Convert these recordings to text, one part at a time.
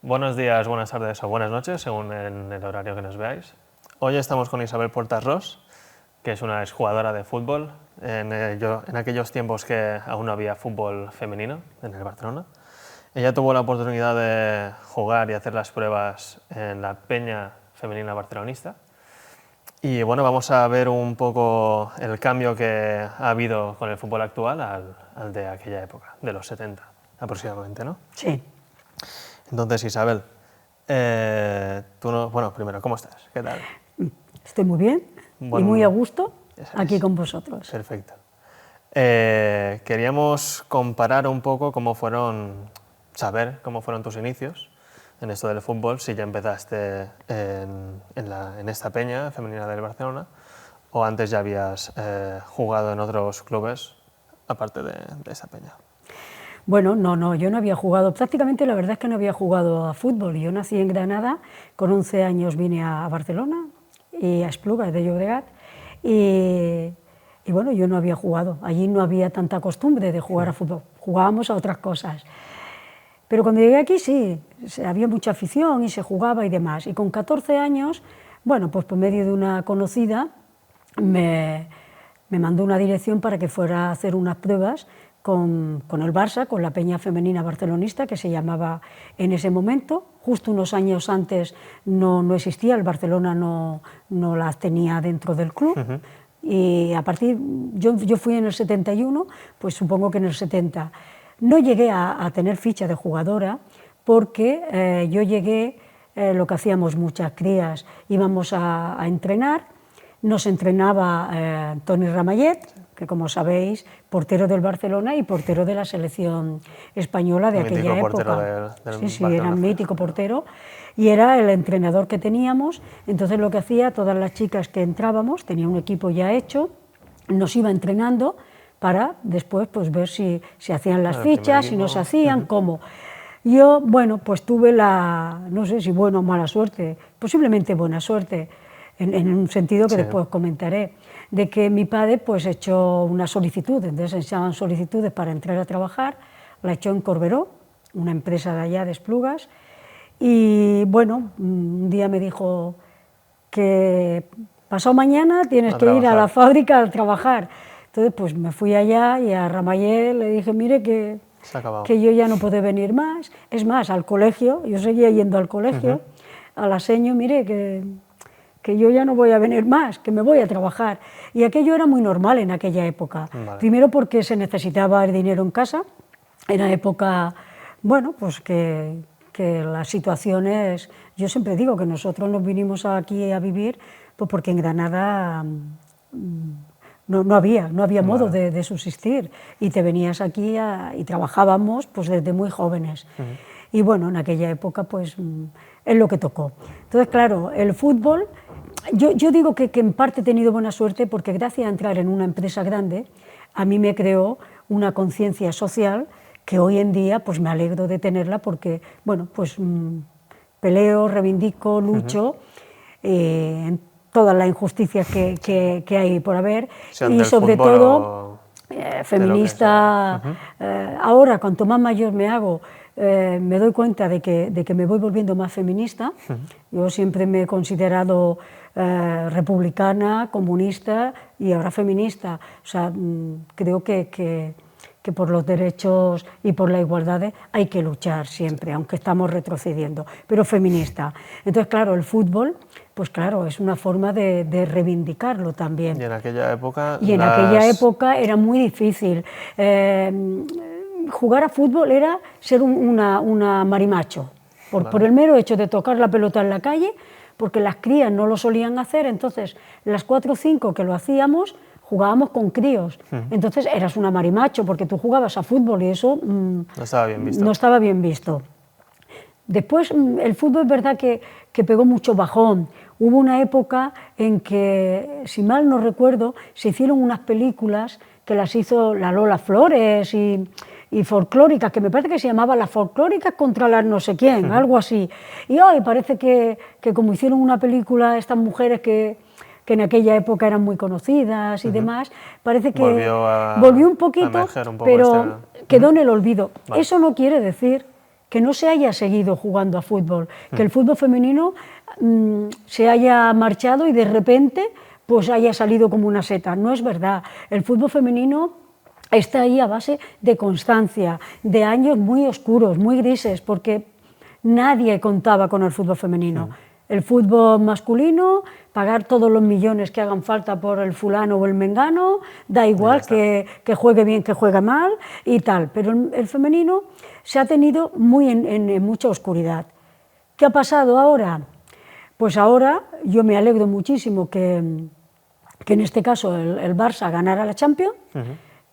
Buenos días, buenas tardes o buenas noches, según en el horario que nos veáis. Hoy estamos con Isabel Portas Ros, que es una exjugadora de fútbol en aquellos tiempos que aún no había fútbol femenino en el Barcelona. Ella tuvo la oportunidad de jugar y hacer las pruebas en la Peña Femenina Barcelonista. Y bueno, vamos a ver un poco el cambio que ha habido con el fútbol actual al de aquella época, de los 70 aproximadamente, ¿no? Sí. Entonces, Isabel, bueno, primero, ¿cómo estás? ¿Qué tal? Estoy muy bien y muy a gusto aquí con vosotros. Perfecto. Queríamos comparar un poco saber cómo fueron tus inicios en esto del fútbol, si ya empezaste en esta peña femenina del Barcelona o antes ya habías jugado en otros clubes aparte de esa peña. Bueno, no, yo no había jugado, prácticamente la verdad es que no había jugado a fútbol. Yo nací en Granada, con 11 años vine a Barcelona y a Esplugas de Llobregat y bueno, yo no había jugado, allí no había tanta costumbre de jugar a fútbol, jugábamos a otras cosas. Pero cuando llegué aquí sí, había mucha afición y se jugaba y demás. Y con 14 años, bueno, pues por medio de una conocida me mandó una dirección para que fuera a hacer unas pruebas con el Barça, con la Peña Femenina Barcelonista, que se llamaba en ese momento. Justo unos años antes no existía, el Barcelona no las tenía dentro del club. Y a partir, yo fui en el 71, pues supongo que en el 70. No llegué a tener ficha de jugadora porque yo llegué, lo que hacíamos muchas crías, íbamos a entrenar. Nos entrenaba Toni Ramallet, que como sabéis, portero del Barcelona y portero de la selección española de aquella época. Sí, era un mítico portero y era el entrenador que teníamos. Entonces lo que hacía, todas las chicas que entrábamos, tenía un equipo ya hecho, nos iba entrenando para después pues ver si hacían las fichas, si no se hacían, cómo. Yo, bueno, pues tuve no sé si buena o mala suerte, posiblemente buena suerte, en un sentido que después comentaré, de que mi padre pues echó una solicitud, entonces echaban solicitudes para entrar a trabajar, la echó en Corberó, una empresa de allá de Esplugas, y bueno, un día me dijo que pasado mañana tienes que ir a la fábrica a trabajar. Entonces pues me fui allá y a Ramallet le dije, mire que yo ya no puedo venir más, es más, al colegio, yo seguía yendo al colegio, a la seño, mire que yo ya no voy a venir más, que me voy a trabajar. Y aquello era muy normal en aquella época. Vale. Primero porque se necesitaba el dinero en casa, era época, bueno, pues que las situaciones, yo siempre digo que nosotros nos vinimos aquí a vivir pues porque en Granada no había modo de subsistir y te venías aquí y trabajábamos pues desde muy jóvenes. Y bueno, en aquella época pues es lo que tocó. Entonces, claro, el fútbol, yo digo que en parte he tenido buena suerte porque gracias a entrar en una empresa grande, a mí me creó una conciencia social que hoy en día pues me alegro de tenerla porque, bueno, pues peleo, reivindico, lucho en todas las injusticias que hay por haber y sobre todo feminista. Ahora, cuanto más mayor me hago, me doy cuenta de que me voy volviendo más feminista. Yo siempre me he considerado republicana, comunista y ahora feminista. O sea, creo que por los derechos y por la igualdad hay que luchar siempre, aunque estamos retrocediendo, pero feminista. Entonces, claro, el fútbol, pues claro, es una forma de reivindicarlo también. Y en aquella época... Y en aquella época era muy difícil. Jugar a fútbol era ser una marimacho, por el mero hecho de tocar la pelota en la calle, porque las crías no lo solían hacer, entonces las 4 o 5 que lo hacíamos, jugábamos con críos, entonces eras una marimacho porque tú jugabas a fútbol y eso no estaba bien visto. No estaba bien visto. Después el fútbol es verdad que pegó mucho bajón. Hubo una época en que, si mal no recuerdo, se hicieron unas películas que las hizo la Lola Flores y folclóricas, que me parece que se llamaba Las folclóricas contra las no sé quién, algo así. Y hoy parece que como hicieron una película estas mujeres que en aquella época eran muy conocidas y demás, parece que volvió un poquito, pero quedó en el olvido. Vale. Eso no quiere decir que no se haya seguido jugando a fútbol, que el fútbol femenino se haya marchado y de repente pues haya salido como una seta. No es verdad. El fútbol femenino está ahí a base de constancia, de años muy oscuros, muy grises, porque nadie contaba con el fútbol femenino. El fútbol masculino, pagar todos los millones que hagan falta por el fulano o el mengano, da igual que juegue bien, que juegue mal y tal. Pero el femenino se ha tenido muy en mucha oscuridad. ¿Qué ha pasado ahora? Pues ahora yo me alegro muchísimo que en este caso el Barça ganara la Champions,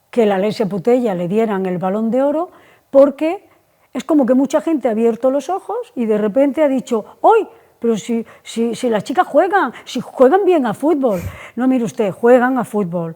que la Alessia Putellas le dieran el Balón de Oro, porque es como que mucha gente ha abierto los ojos y de repente ha dicho, ¡hoy! Pero si las chicas juegan, si juegan bien a fútbol. No, mire usted, juegan a fútbol.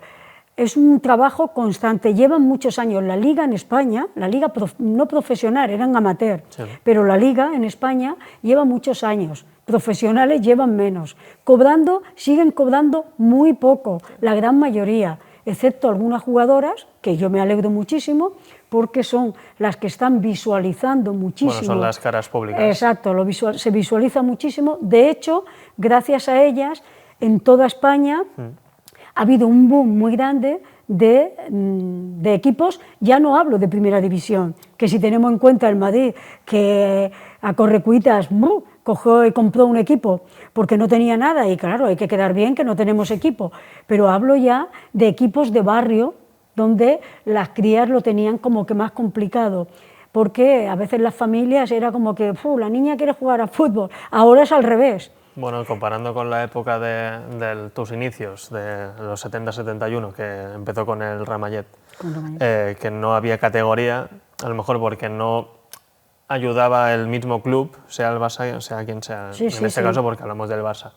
Es un trabajo constante, llevan muchos años. La liga en España, la liga no profesional, eran amateur, sí, pero la liga en España lleva muchos años, profesionales llevan menos. Cobrando, siguen cobrando muy poco, la gran mayoría, excepto algunas jugadoras, que yo me alegro muchísimo, porque son las que están visualizando muchísimo. Bueno, son las caras públicas. Exacto, se visualiza muchísimo. De hecho, gracias a ellas, en toda España ha habido un boom muy grande de equipos, ya no hablo de primera división, que si tenemos en cuenta el Madrid, que a correcuitas cogió y compró un equipo porque no tenía nada, y claro, hay que quedar bien que no tenemos equipo, pero hablo ya de equipos de barrio, donde las crías lo tenían como que más complicado, porque a veces las familias era como que la niña quiere jugar a fútbol, ahora es al revés. Bueno, comparando con la época de tus inicios, de los 70-71, que empezó con el Ramallet, que no había categoría, a lo mejor porque no ayudaba el mismo club, sea el Barça, sea quien sea, en este caso porque hablamos del Barça.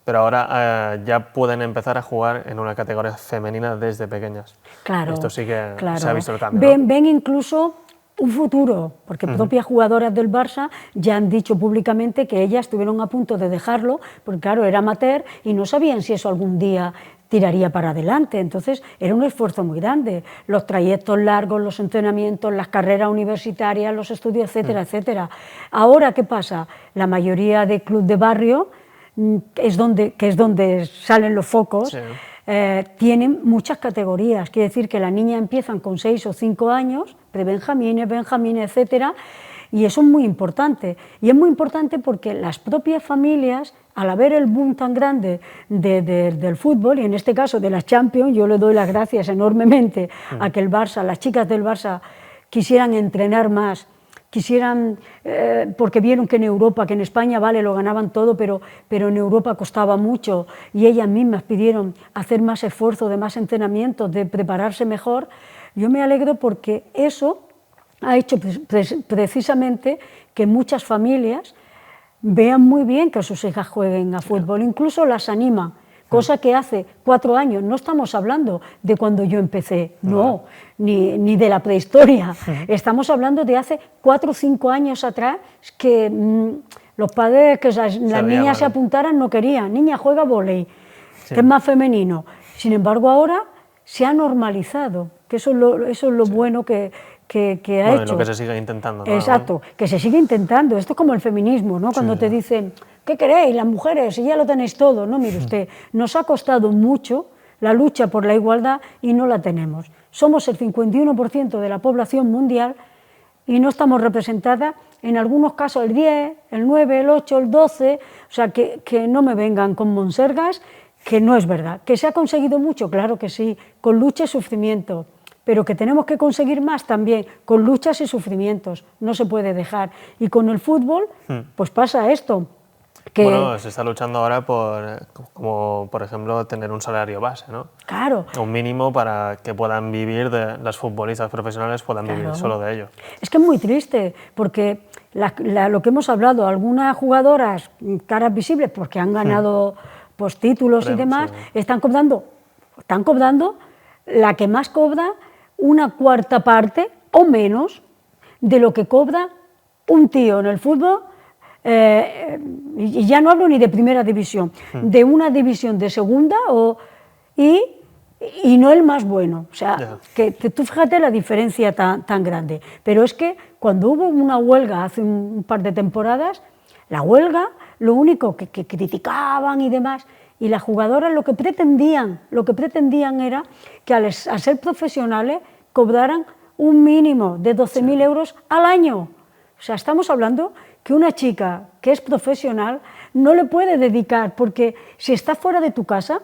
Pero ahora ya pueden empezar a jugar en una categoría femenina desde pequeñas. Claro, esto sí que claro. Se ha visto el cambio. Ven incluso un futuro, porque propias jugadoras del Barça ya han dicho públicamente que ellas estuvieron a punto de dejarlo, porque claro, era amateur y no sabían si eso algún día tiraría para adelante, entonces era un esfuerzo muy grande, los trayectos largos, los entrenamientos, las carreras universitarias, los estudios, etcétera, etcétera. Ahora, ¿qué pasa? La mayoría de clubes de barrio, que es donde salen los focos, tienen muchas categorías, quiere decir que las niñas empiezan con 6 o 5 años, prebenjamines, benjamines, etcétera, y eso es muy importante. Y es muy importante porque las propias familias, al haber el boom tan grande del fútbol, y en este caso de la Champions, yo le doy las gracias enormemente a que el Barça, las chicas del Barça quisieran entrenar más, quisieran, porque vieron que en Europa, que en España vale, lo ganaban todo, pero en Europa costaba mucho y ellas mismas pidieron hacer más esfuerzo, de más entrenamiento, de prepararse mejor. Yo me alegro porque eso ha hecho precisamente que muchas familias vean muy bien que sus hijas jueguen a fútbol, incluso las anima, cosa que hace 4 años, no estamos hablando de cuando yo empecé, no, ni de la prehistoria, estamos hablando de hace 4 o 5 años atrás que los padres que las niñas se apuntaran no querían, niña juega vóley, que es más femenino, sin embargo ahora se ha normalizado, que eso es lo bueno que ha hecho. Lo que se sigue intentando, ¿no? Exacto, que se sigue intentando. Esto es como el feminismo, ¿no? Cuando te dicen, ¿qué queréis, las mujeres? Si ya lo tenéis todo. No, mire usted, nos ha costado mucho la lucha por la igualdad y no la tenemos. Somos el 51% de la población mundial y no estamos representadas, en algunos casos el 10, el 9, el 8, el 12, o sea, que no me vengan con monsergas, que no es verdad. ¿Que se ha conseguido mucho? Claro que sí, con lucha y sufrimiento. Pero que tenemos que conseguir más también, con luchas y sufrimientos, no se puede dejar. Y con el fútbol, pues pasa esto. Bueno, se está luchando ahora como por ejemplo, tener un salario base, ¿no? Claro. Un mínimo para que puedan vivir, las futbolistas profesionales puedan vivir solo de ello. Es que es muy triste, porque lo que hemos hablado, algunas jugadoras, caras visibles, porque han ganado pues, títulos y demás, están cobrando la que más cobra, una cuarta parte o menos de lo que cobra un tío en el fútbol, y ya no hablo ni de primera división, de una división de segunda, y y no el más bueno. O sea, Ya. que tú fíjate la diferencia tan grande. Pero es que cuando hubo una huelga hace un par de temporadas, la huelga, lo único que criticaban y demás, y las jugadoras lo que pretendían era que al ser profesionales cobraran un mínimo de 12.000 euros al año. O sea, estamos hablando que una chica que es profesional no le puede dedicar, porque si está fuera de tu casa,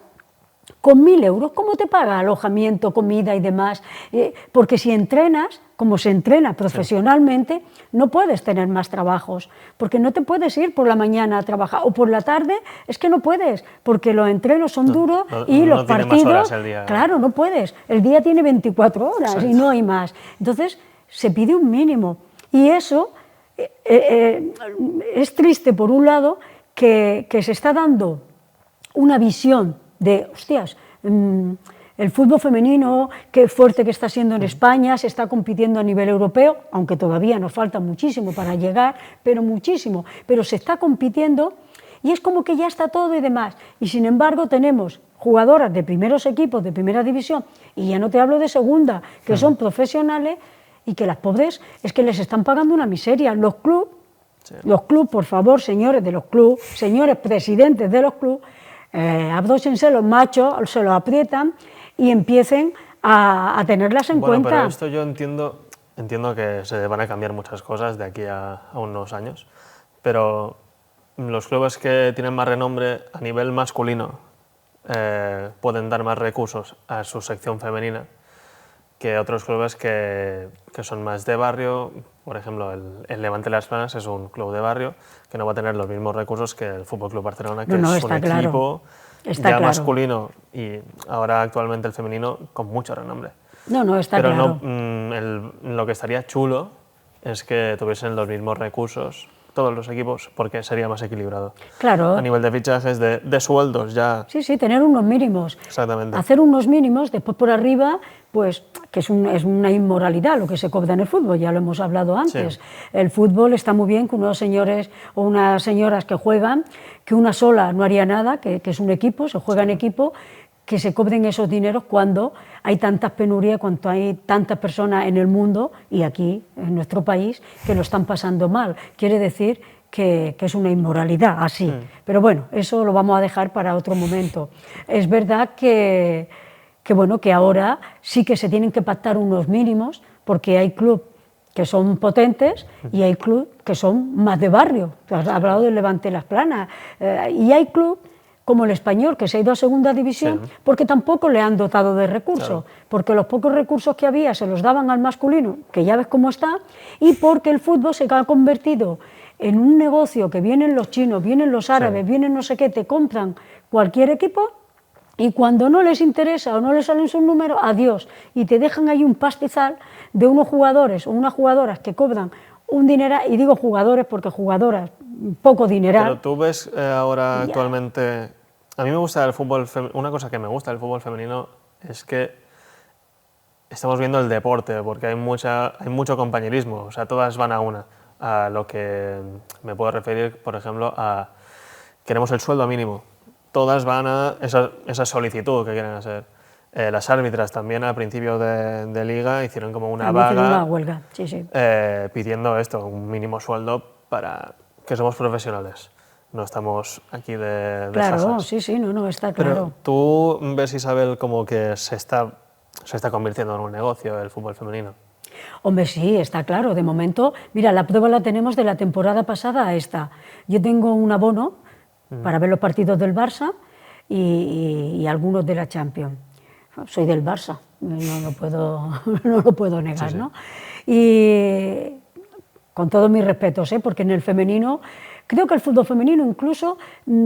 con 1.000 euros, ¿cómo te paga alojamiento, comida y demás? Porque si entrenas, como se entrena profesionalmente, no puedes tener más trabajos, porque no te puedes ir por la mañana a trabajar, o por la tarde, es que no puedes, porque los entrenos son duros y los tiene partidos, más horas el día. claro, no puedes, el día tiene 24 horas. Exacto. Y no hay más. Entonces, se pide un mínimo, y eso es triste, por un lado, que se está dando una visión de, hostias, el fútbol femenino, qué fuerte que está siendo en España, se está compitiendo a nivel europeo, aunque todavía nos falta muchísimo para llegar, pero muchísimo, pero se está compitiendo y es como que ya está todo y demás. Y sin embargo tenemos jugadoras de primeros equipos, de primera división, y ya no te hablo de segunda, que son profesionales y que las pobres es que les están pagando una miseria. Los clubes, por favor, señores de los clubes, señores presidentes de los clubes, abdóchense los machos, se los aprietan y empiecen a tenerlas en cuenta. Pero esto yo entiendo que se van a cambiar muchas cosas de aquí a unos años, pero los clubes que tienen más renombre a nivel masculino pueden dar más recursos a su sección femenina que otros clubes que son más de barrio. Por ejemplo, el Levante Las Planas es un club de barrio que no va a tener los mismos recursos que el FC Barcelona, que es un equipo ya masculino y ahora actualmente el femenino con mucho renombre. Está claro. Pero lo que estaría chulo es que tuviesen los mismos recursos todos los equipos, porque sería más equilibrado. Claro. A nivel de fichajes, de sueldos ya. Sí, tener unos mínimos. Exactamente. Hacer unos mínimos, después por arriba, pues que es una inmoralidad lo que se cobra en el fútbol, ya lo hemos hablado antes. Sí. El fútbol está muy bien que unos señores o unas señoras que juegan, que una sola no haría nada, que es un equipo, se juega en equipo, que se cobren esos dineros cuando hay tantas penurias, cuando hay tantas personas en el mundo y aquí, en nuestro país, que lo están pasando mal. Quiere decir que es una inmoralidad, así. Pero bueno, eso lo vamos a dejar para otro momento. Es verdad que ahora sí que se tienen que pactar unos mínimos, porque hay clubes que son potentes y hay clubes que son más de barrio. Has hablado del Levante Las Planas. Y hay clubes como el Español, que se ha ido a segunda división, porque tampoco le han dotado de recursos, porque los pocos recursos que había se los daban al masculino, que ya ves cómo está, y porque el fútbol se ha convertido en un negocio que vienen los chinos, vienen los árabes, vienen no sé qué, te compran cualquier equipo, y cuando no les interesa o no les salen sus números, adiós, y te dejan ahí un pastizal de unos jugadores o unas jugadoras que cobran un dineral, y digo jugadores porque jugadoras, poco dineral. Pero tú ves ahora actualmente, a mí me gusta el fútbol, una cosa que me gusta del fútbol femenino es que estamos viendo el deporte, porque hay mucho compañerismo, o sea, todas van a una. A lo que me puedo referir, por ejemplo, a queremos el sueldo mínimo. Todas van a esa solicitud que quieren hacer. Las árbitras también al principio de liga hicieron como una huelga, pidiendo esto, un mínimo sueldo para que somos profesionales. No estamos aquí de claro, jajas. sí, está claro. Pero tú ves, Isabel, como que se está convirtiendo en un negocio el fútbol femenino. Hombre, sí, está claro. De momento, mira, la prueba la tenemos de la temporada pasada a esta. Yo tengo un abono para ver los partidos del Barça y algunos de la Champions. Soy del Barça, no lo puedo negar, ¿no? Y con todos mis respetos, porque en el femenino, creo que el fútbol femenino incluso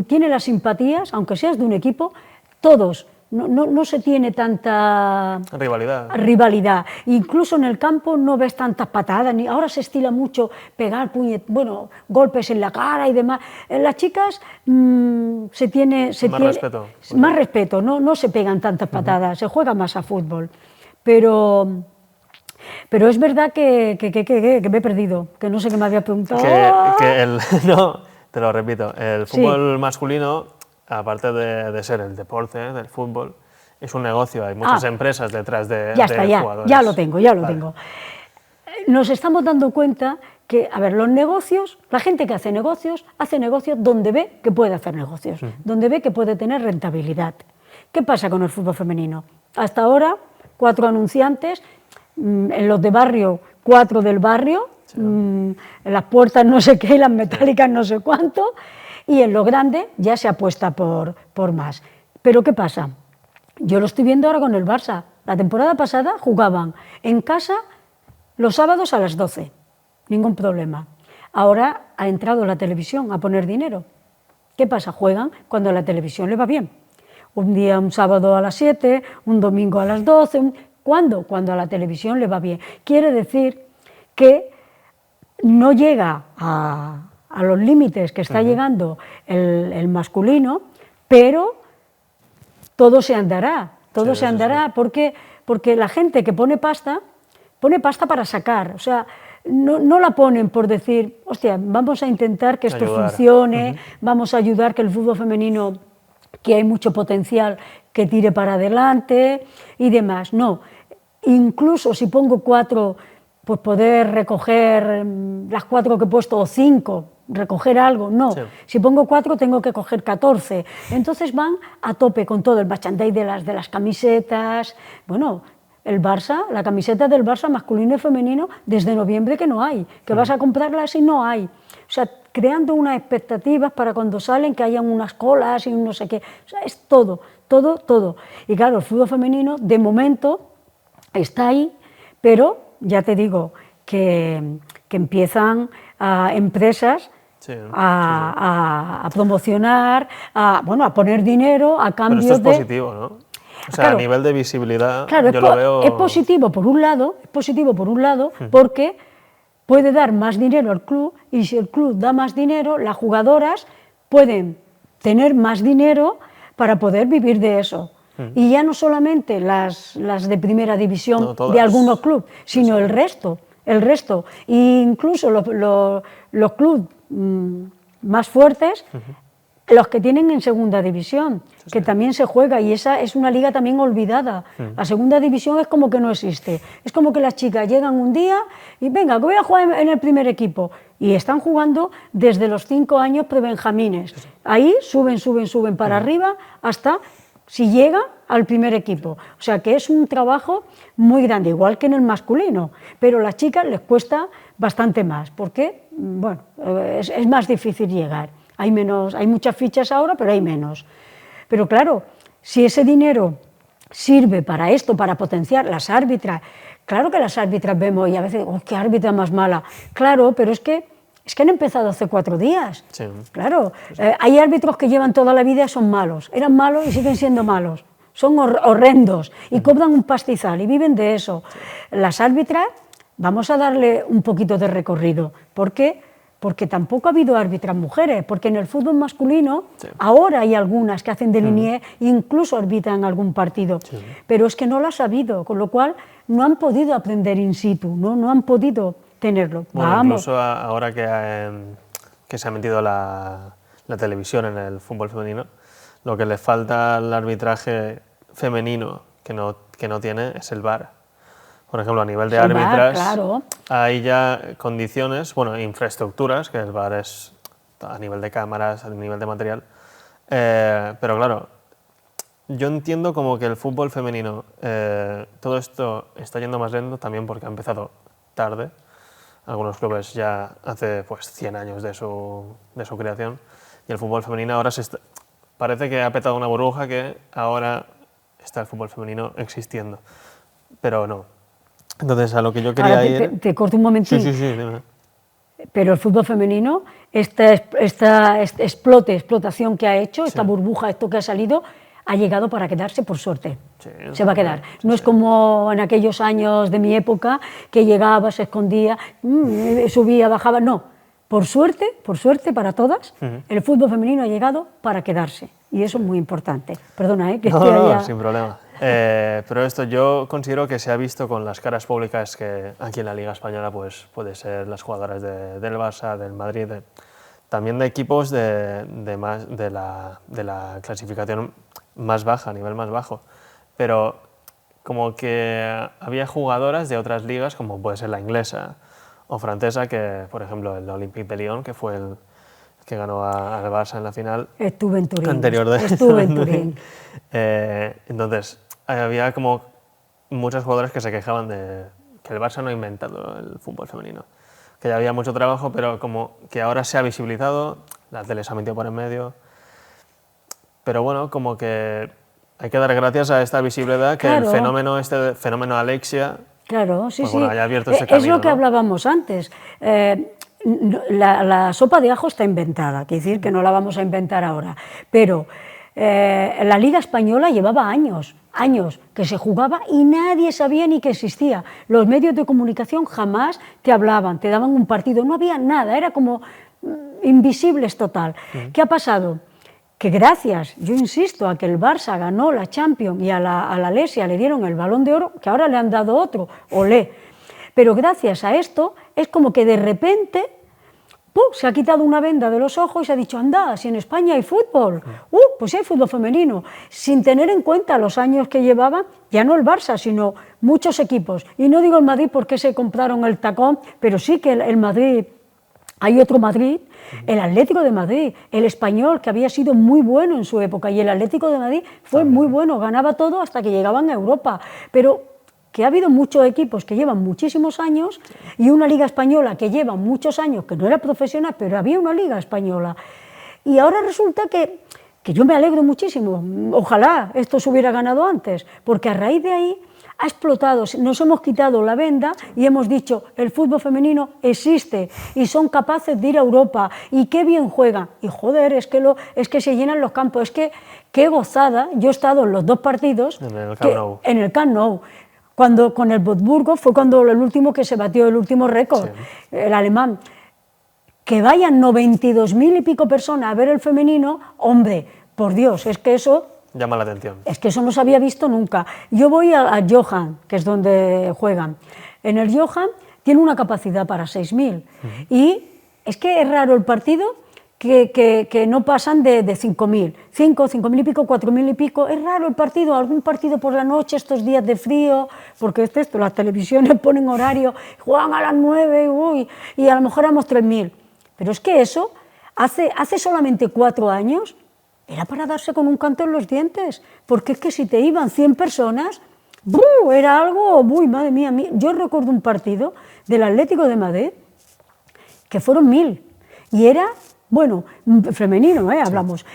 tiene las simpatías, aunque seas de un equipo, todos. No se tiene tanta rivalidad. Incluso en el campo no ves tantas patadas, ni ahora se estila mucho pegar golpes en la cara y demás. En las chicas se tiene más respeto, no se pegan tantas patadas, se juega más a fútbol. Pero es verdad que me he perdido, que no sé qué me había preguntado. No, te lo repito, el fútbol masculino, aparte de ser el deporte del fútbol, es un negocio, hay muchas empresas detrás de ya está, jugadores. Ya lo tengo. Nos estamos dando cuenta que, a ver, los negocios, la gente que hace negocios donde ve que puede hacer negocios, donde ve que puede tener rentabilidad. ¿Qué pasa con el fútbol femenino? Hasta ahora, 4 anunciantes, en los de barrio, 4 del barrio, en las puertas no sé qué, las metálicas no sé cuánto, y en lo grande ya se apuesta por más. Pero ¿qué pasa? Yo lo estoy viendo ahora con el Barça. La temporada pasada jugaban en casa los sábados a las 12, ningún problema. Ahora ha entrado la televisión a poner dinero. ¿Qué pasa? Juegan cuando a la televisión le va bien. Un día, un sábado a las 7, un domingo a las 12. ¿Cuándo? Cuando a la televisión le va bien. Quiere decir que no llega a los límites que está llegando el masculino, pero todo se andará, porque la gente que pone pasta para sacar, o sea, no la ponen por decir, hostia, vamos a intentar que esto funcione, vamos a ayudar que el fútbol femenino, que hay mucho potencial, que tire para adelante y demás. No, incluso si pongo 4, pues poder recoger las 4 que he puesto, o 5, recoger algo, no. Sí. Si pongo 4 tengo que coger 14. Entonces van a tope con todo el merchandise de las camisetas. Bueno, el Barça, la camiseta del Barça masculino y femenino, desde noviembre que no hay, que vas a comprarlas y no hay. O sea, creando unas expectativas para cuando salen que hayan unas colas y un no sé qué. O sea, es todo. Y claro, el fútbol femenino de momento está ahí, pero ya te digo que empiezan empresas a promocionar, a poner dinero a cambio de... Pero esto es positivo, ¿no? O sea, claro, a nivel de visibilidad, claro, yo lo veo... Es positivo por un lado, porque puede dar más dinero al club, y si el club da más dinero, las jugadoras pueden tener más dinero para poder vivir de eso. Y ya no solamente las de primera división de algunos clubes, sino el resto. E incluso los clubes más fuertes, los que tienen en segunda división, que también se juega, y esa es una liga también olvidada. La segunda división es como que no existe. Es como que las chicas llegan un día y venga, que voy a jugar en el primer equipo. Y están jugando desde los 5 años prebenjamines. Ahí suben para arriba hasta si llega al primer equipo. O sea que es un trabajo muy grande, igual que en el masculino, pero a las chicas les cuesta bastante más, porque bueno, es más difícil llegar. Hay muchas fichas ahora, pero hay menos. Pero claro, si ese dinero sirve para esto, para potenciar las árbitras, claro que las árbitras vemos y a veces, oh, qué árbitra más mala. Claro, pero es que han empezado hace 4 días. Sí. Claro, hay árbitros que llevan toda la vida y son malos. Eran malos y siguen siendo malos. Son horrendos y cobran un pastizal y viven de eso. Las árbitras, vamos a darle un poquito de recorrido. ¿Por qué? Porque tampoco ha habido árbitras mujeres, porque en el fútbol masculino ahora hay algunas que hacen de linier e incluso arbitran algún partido, pero es que no las ha habido, con lo cual no han podido aprender in situ, no han podido tenerlo. Bueno, incluso ahora que se ha metido la televisión en el fútbol femenino, lo que le falta al arbitraje femenino que no tiene es el VAR. Por ejemplo, a nivel de árbitras, claro, hay ya condiciones, bueno, infraestructuras, que el VAR es a nivel de cámaras, a nivel de material, pero claro, yo entiendo como que el fútbol femenino, todo esto está yendo más lento también porque ha empezado tarde. Algunos clubes ya hace pues 100 años de su creación, y el fútbol femenino ahora parece que ha petado una burbuja que ahora está el fútbol femenino existiendo, pero no. Entonces, a lo que yo quería ir... Te corto un momentín. Sí, dime. Pero el fútbol femenino, esta explotación que ha hecho, esta burbuja, esto que ha salido, ha llegado para quedarse, por suerte. Se va a quedar. No es como en aquellos años de mi época, que llegaba, se escondía, subía, bajaba. No, por suerte para todas, el fútbol femenino ha llegado para quedarse. Y eso es muy importante. Perdona, que estoy allá... No, sin problema. Pero esto yo considero que se ha visto con las caras públicas que aquí en la Liga Española pues, puede ser las jugadoras del Barça, del Madrid, también de equipos de la clasificación más baja, a nivel más bajo. pero como que había jugadoras de otras ligas, como puede ser la inglesa o francesa, que por ejemplo el Olympique de Lyon, que fue el que ganó al Barça en la final. Estuve en Turín. Anterior de Estuve en Turín. Entonces, había como muchos jugadores que se quejaban de que el Barça no ha inventado el fútbol femenino. Que ya había mucho trabajo, pero como que ahora se ha visibilizado, la tele se ha metido por en medio. Pero bueno, como que hay que dar gracias a esta visibilidad, que Claro. el fenómeno Alexia, Claro, sí, pues sí. bueno, haya abierto ese Es camino, lo que ¿no? hablábamos antes. La sopa de ajo está inventada, quiere decir que no la vamos a inventar ahora. Pero la Liga Española llevaba años que se jugaba y nadie sabía ni que existía. Los medios de comunicación jamás te hablaban, te daban un partido, no había nada, era como invisibles total. ¿Qué ha pasado? Que gracias, yo insisto, a que el Barça ganó la Champions y a la Lesia le dieron el Balón de Oro, que ahora le han dado otro, olé. Pero gracias a esto es como que de repente ¡pum!, se ha quitado una venda de los ojos y se ha dicho, anda, si en España hay fútbol, pues hay fútbol femenino, sin tener en cuenta los años que llevaba, ya no el Barça, sino muchos equipos. Y no digo el Madrid porque se compraron el tacón, pero sí que el Madrid, hay otro Madrid, el Atlético de Madrid, el Español, que había sido muy bueno en su época, y el Atlético de Madrid fue muy bueno, ganaba todo hasta que llegaban a Europa, pero que ha habido muchos equipos que llevan muchísimos años y una liga española que lleva muchos años, que no era profesional, pero había una liga española. Y ahora resulta que yo me alegro muchísimo, ojalá esto se hubiera ganado antes, porque a raíz de ahí ha explotado, nos hemos quitado la venda y hemos dicho, el fútbol femenino existe y son capaces de ir a Europa y qué bien juegan. Y joder, es que se llenan los campos, es que qué gozada, yo he estado en los dos partidos en el Camp Nou. Cuando con el Wolfsburgo fue cuando el último que se batió, el último récord, sí, el alemán. Que vayan 92.000 y pico personas a ver el femenino, hombre, por Dios, es que eso llama la atención. Es que eso no se había visto nunca. Yo voy a Johan, que es donde juegan. En el Johan tiene una capacidad para 6.000. Y es que es raro el partido que no pasan de 5.000. 5.000 y pico, 4.000 y pico. Es raro el partido, algún partido por la noche, estos días de frío, porque las televisiones ponen horario, juegan a las 9, uy, y a lo mejor éramos 3.000. Pero es que eso, hace solamente 4 años, era para darse con un canto en los dientes, porque es que si te iban 100 personas, ¡buh!, era algo, uy, madre mía, yo recuerdo un partido del Atlético de Madrid, que fueron 1.000, y era, bueno, femenino, hablamos,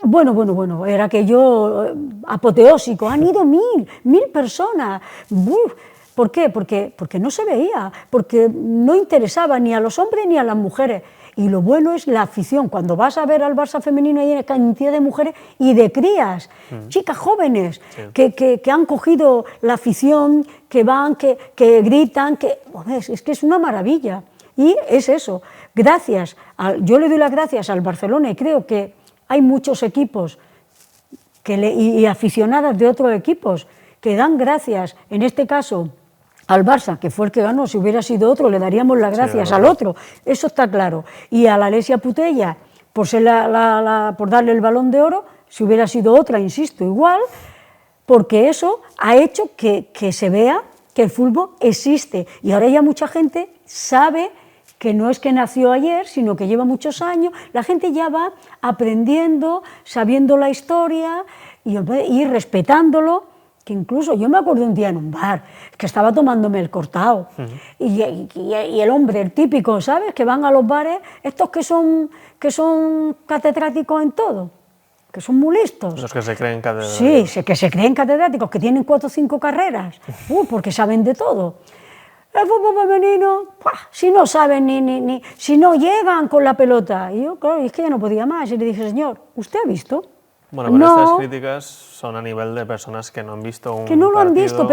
bueno, era aquello apoteósico, han ido 1.000 personas, ¡buh! ¿Por qué? Porque no se veía, porque no interesaba ni a los hombres ni a las mujeres. Y lo bueno es la afición, cuando vas a ver al Barça femenino hay una cantidad de mujeres y de crías, chicas jóvenes, sí, que han cogido la afición, que van, que gritan, es que es una maravilla. Y es eso, yo le doy las gracias al Barcelona y creo que hay muchos equipos y aficionadas de otros equipos que dan gracias, en este caso, al Barça, que fue el que ganó. Si hubiera sido otro, le daríamos las gracias al otro, eso está claro. Y a la Alesia Putellas, por darle el Balón de Oro, si hubiera sido otra, insisto, igual, porque eso ha hecho que se vea que el fútbol existe. Y ahora ya mucha gente sabe que no es que nació ayer, sino que lleva muchos años. La gente ya va aprendiendo, sabiendo la historia y respetándolo. Que incluso yo me acuerdo un día en un bar que estaba tomándome el cortado y el hombre, el típico, ¿sabes?, que van a los bares, estos que son catedráticos en todo, que son muy listos. Los que se creen catedráticos. Sí, que se creen catedráticos, que tienen 4 o 5 carreras, porque saben de todo. El fútbol femenino, si no saben si no llegan con la pelota. Y yo, claro, es que ya no podía más. Y le dije, señor, ¿usted ha visto? Bueno, pero estas críticas son a nivel de personas que no han visto un que no lo partido. Han visto,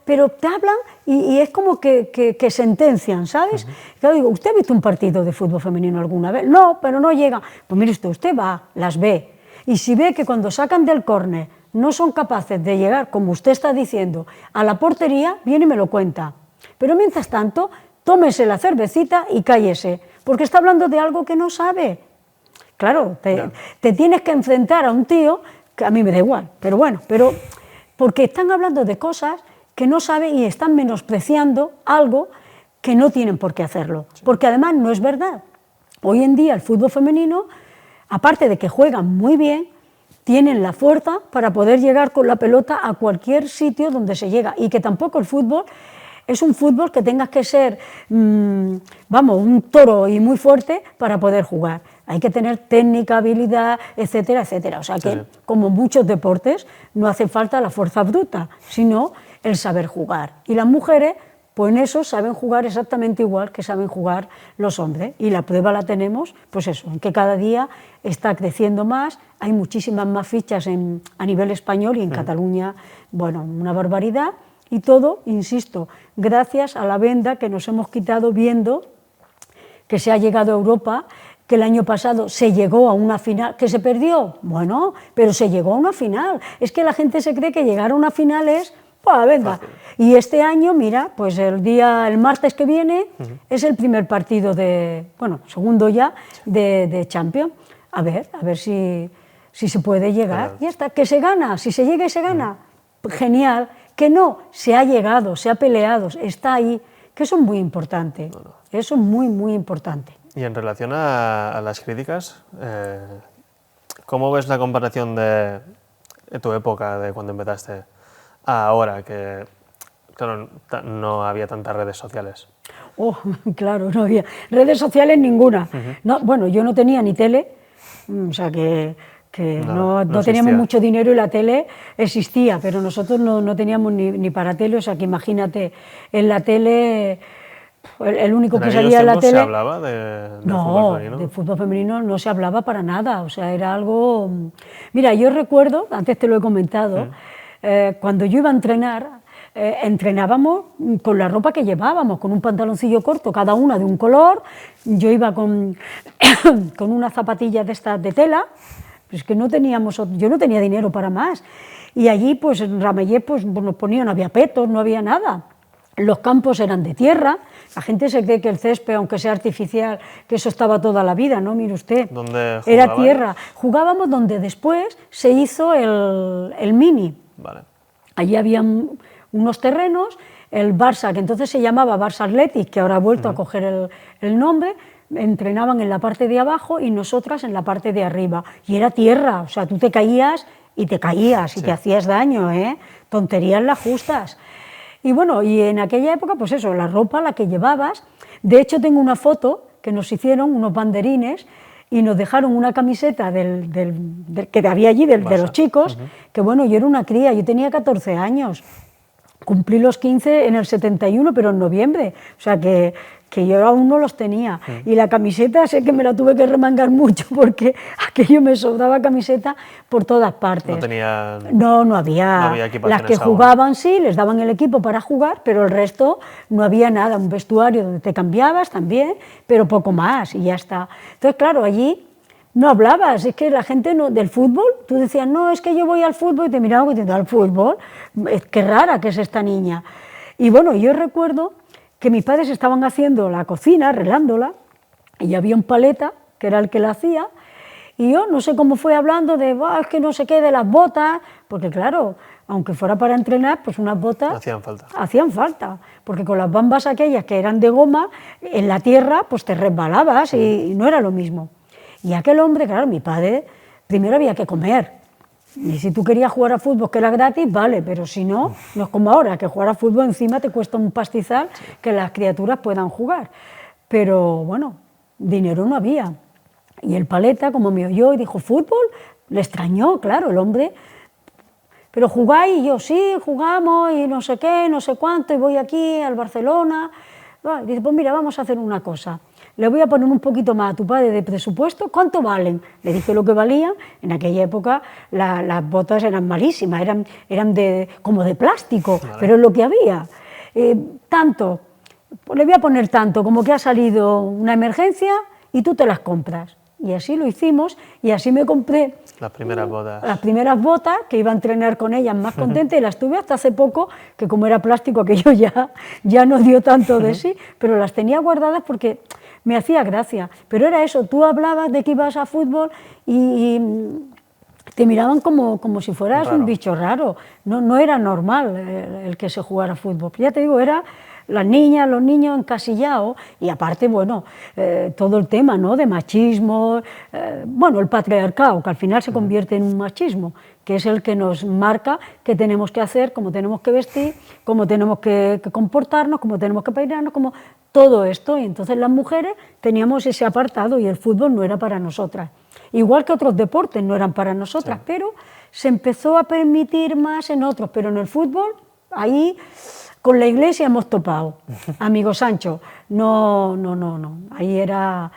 pero te hablan y es como que sentencian, ¿sabes? Claro, digo, ¿usted ha visto un partido de fútbol femenino alguna vez? No, pero no llega. Pues mire usted va, las ve, y si ve que cuando sacan del córner no son capaces de llegar, como usted está diciendo, a la portería, viene y me lo cuenta. Pero mientras tanto, tómese la cervecita y cállese, porque está hablando de algo que no sabe. Claro, te tienes que enfrentar a un tío, que a mí me da igual, pero bueno, pero porque están hablando de cosas que no saben y están menospreciando algo que no tienen por qué hacerlo, porque además no es verdad. Hoy en día el fútbol femenino, aparte de que juegan muy bien, tienen la fuerza para poder llegar con la pelota a cualquier sitio donde se llega, y que tampoco el fútbol es un fútbol que tengas que ser, vamos, un toro y muy fuerte para poder jugar. Hay que tener técnica, habilidad, etcétera, etcétera. O sea que, como muchos deportes, no hace falta la fuerza bruta, sino el saber jugar. Y las mujeres, pues en eso saben jugar exactamente igual que saben jugar los hombres. Y la prueba la tenemos, pues eso, en que cada día está creciendo más, hay muchísimas más fichas a nivel español y en Cataluña, bueno, una barbaridad. Y todo, insisto, gracias a la venda que nos hemos quitado viendo que se ha llegado a Europa, que el año pasado se llegó a una final, que se perdió, bueno, pero se llegó a una final. Es que la gente se cree que llegar a una final es, pues venga. Y este año, mira, pues el martes que viene es el primer partido segundo ya, de Champions. A ver si se puede llegar. Y ya está, que se gana, si se llega y se gana, genial. Que no, se ha llegado, se ha peleado, está ahí, que eso es muy importante, eso es muy, muy importante. Y en relación a las críticas, ¿cómo ves la comparación de tu época, de cuando empezaste, a ahora, que claro, no había tantas redes sociales? Oh, claro, no había redes sociales ninguna. No, bueno, yo no tenía ni tele, o sea que no teníamos mucho dinero y la tele existía, pero nosotros no teníamos ni para tele, o sea que imagínate, en la tele, el único que salía en la tele... ¿Se hablaba de fútbol femenino? De fútbol femenino no se hablaba para nada, o sea, era algo... Mira, yo recuerdo, antes te lo he comentado, cuando yo iba a entrenar, entrenábamos con la ropa que llevábamos, con un pantaloncillo corto, cada una de un color, yo iba con unas zapatillas de estas de tela. Pues que yo no tenía dinero para más, y allí pues en Ramallé pues nos ponían, no había petos, no había nada, los campos eran de tierra, la gente se cree que el césped, aunque sea artificial, que eso estaba toda la vida, no, mire usted, ¿Dónde era tierra, jugábamos donde después se hizo el Mini, vale. Allí había unos terrenos, el Barça, que entonces se llamaba Barça Athletic, que ahora ha vuelto a coger el nombre, entrenaban en la parte de abajo y nosotras en la parte de arriba, y era tierra, o sea, tú te caías y te hacías daño, tonterías las justas. Y bueno, y en aquella época, pues eso, la ropa, la que llevabas, de hecho tengo una foto que nos hicieron unos banderines y nos dejaron una camiseta que había allí, de los chicos, que bueno, yo era una cría, yo tenía 14 años, cumplí los 15 en el 71, pero en noviembre, o sea que yo aún no los tenía, y la camiseta sé que me la tuve que remangar mucho porque aquello me sobraba camiseta por todas partes. No había las que jugaban, sí, les daban el equipo para jugar, pero el resto no había nada, un vestuario donde te cambiabas también, pero poco más y ya está. Entonces, claro, allí no hablabas, es que la gente del fútbol, tú decías, no, es que yo voy al fútbol, y te miraban y te al fútbol, qué rara que es esta niña. Y bueno, yo recuerdo que mis padres estaban haciendo la cocina, arreglándola, y había un paleta, que era el que la hacía, y yo no sé cómo fue hablando de, es que no sé qué, de las botas, porque claro, aunque fuera para entrenar, pues unas botas hacían falta, porque con las bambas aquellas que eran de goma, en la tierra, pues te resbalabas y no era lo mismo. Y aquel hombre, claro, mi padre, primero había que comer. Y si tú querías jugar a fútbol, que era gratis, vale, pero si no, no es como ahora, que jugar a fútbol encima te cuesta un pastizal que las criaturas puedan jugar. Pero bueno, dinero no había. Y el paleta, como me oyó y dijo, ¿fútbol? Le extrañó, claro, el hombre. Pero jugáis, y yo, sí, jugamos, y no sé qué, no sé cuánto, y voy aquí al Barcelona. Y dice, pues mira, vamos a hacer una cosa. Le voy a poner un poquito más a tu padre de presupuesto, ¿cuánto valen? Le dije lo que valían, en aquella época las botas eran malísimas, eran como de plástico, vale. Pero es lo que había. Tanto, pues le voy a poner tanto, como que ha salido una emergencia y tú te las compras. Y así lo hicimos, y así me compré las primeras botas. Las primeras botas, que iba a entrenar con ellas más contenta, y las tuve hasta hace poco, que como era plástico aquello ya no dio tanto de sí, pero las tenía guardadas porque me hacía gracia. Pero era eso, tú hablabas de que ibas a fútbol y te miraban como si fueras Raro. un bicho raro. No era normal el que se jugara fútbol. Ya te digo, era las niñas, los niños encasillados, y aparte, bueno, todo el tema, ¿no?, de machismo, bueno, el patriarcado, que al final se convierte en un machismo, que es el que nos marca qué tenemos que hacer, cómo tenemos que vestir, cómo tenemos que comportarnos, cómo tenemos que peinarnos, como todo esto. Y entonces las mujeres teníamos ese apartado y el fútbol no era para nosotras. Igual que otros deportes no eran para nosotras, Sí. pero se empezó a permitir más en otros. Pero en el fútbol, ahí con la Iglesia hemos topado, amigo Sancho. No, ahí era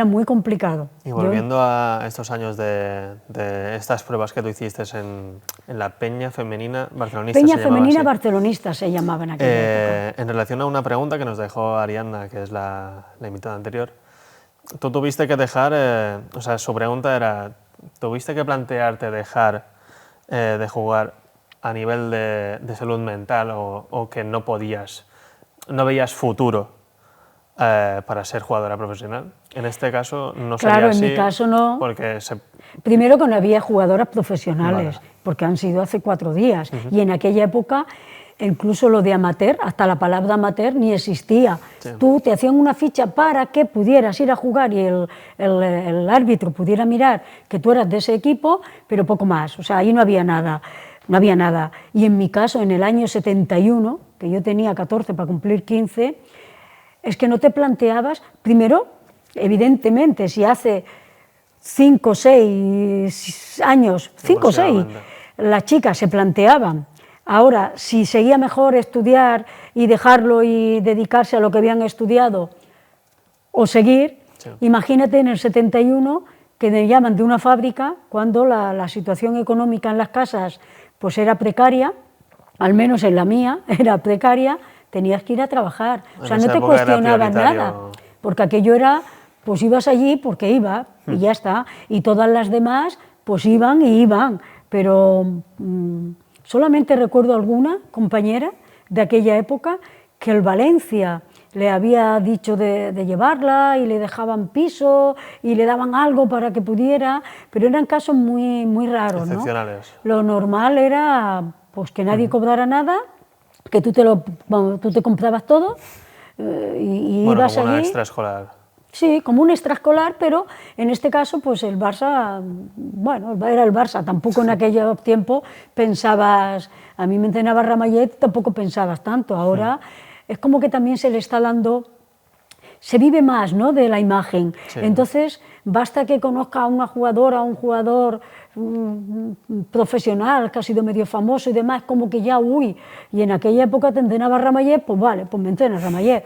muy complicado. Y volviendo a estos años de estas pruebas que tú hiciste en la Peña Femenina Barcelonista. Peña se llamaba Femenina así. Barcelonista se llamaba en aquella época. En relación a una pregunta que nos dejó Ariadna, que es la invitada anterior, tú tuviste que dejar, o sea, su pregunta era, ¿tuviste que plantearte dejar de jugar a nivel de salud mental o que no podías, no veías futuro para ser jugadora profesional? En este caso no sería Claro, así. en mi caso no. Porque Primero que no había jugadoras profesionales, Vale. porque han sido hace 4 días. Y en aquella época, incluso lo de amateur, hasta la palabra amateur ni existía. Sí. Tú te hacían una ficha para que pudieras ir a jugar y el árbitro pudiera mirar que tú eras de ese equipo, pero poco más. O sea, ahí no había nada. No había nada. Y en mi caso, en el año 71, que yo tenía 14 para cumplir 15, es que no te planteabas, primero, evidentemente, si hace 5 o 6 años, 5 o 6, las chicas se planteaban, ahora, si seguía mejor estudiar y dejarlo y dedicarse a lo que habían estudiado o seguir, sí. Imagínate en el 71 que me llaman de una fábrica cuando la situación económica en las casas pues era precaria, al menos en la mía era precaria, tenías que ir a trabajar, o sea, no te cuestionabas nada, porque aquello era, pues ibas allí porque iba y ya está, y todas las demás pues iban y iban, pero solamente recuerdo alguna compañera de aquella época que el Valencia le había dicho de llevarla y le dejaban piso y le daban algo para que pudiera, pero eran casos muy raros, ¿no? Excepcionales. Lo normal era pues que nadie cobrara nada, que tú te comprabas todo y bueno, ibas como una allí. extraescolar. Sí, como un extraescolar, pero en este caso pues el Barça, bueno, era el Barça, tampoco en aquel tiempo pensabas, a mí me entrenaba Ramallet, tampoco pensabas tanto, ahora es como que también se le está dando, se vive más, ¿no?, de la imagen, Sí. Entonces basta que conozca a una jugadora, a un jugador profesional que ha sido medio famoso y demás, como que ya, uy, y en aquella época te entrenaba Ramallet, pues vale, pues me entrenas Ramallet,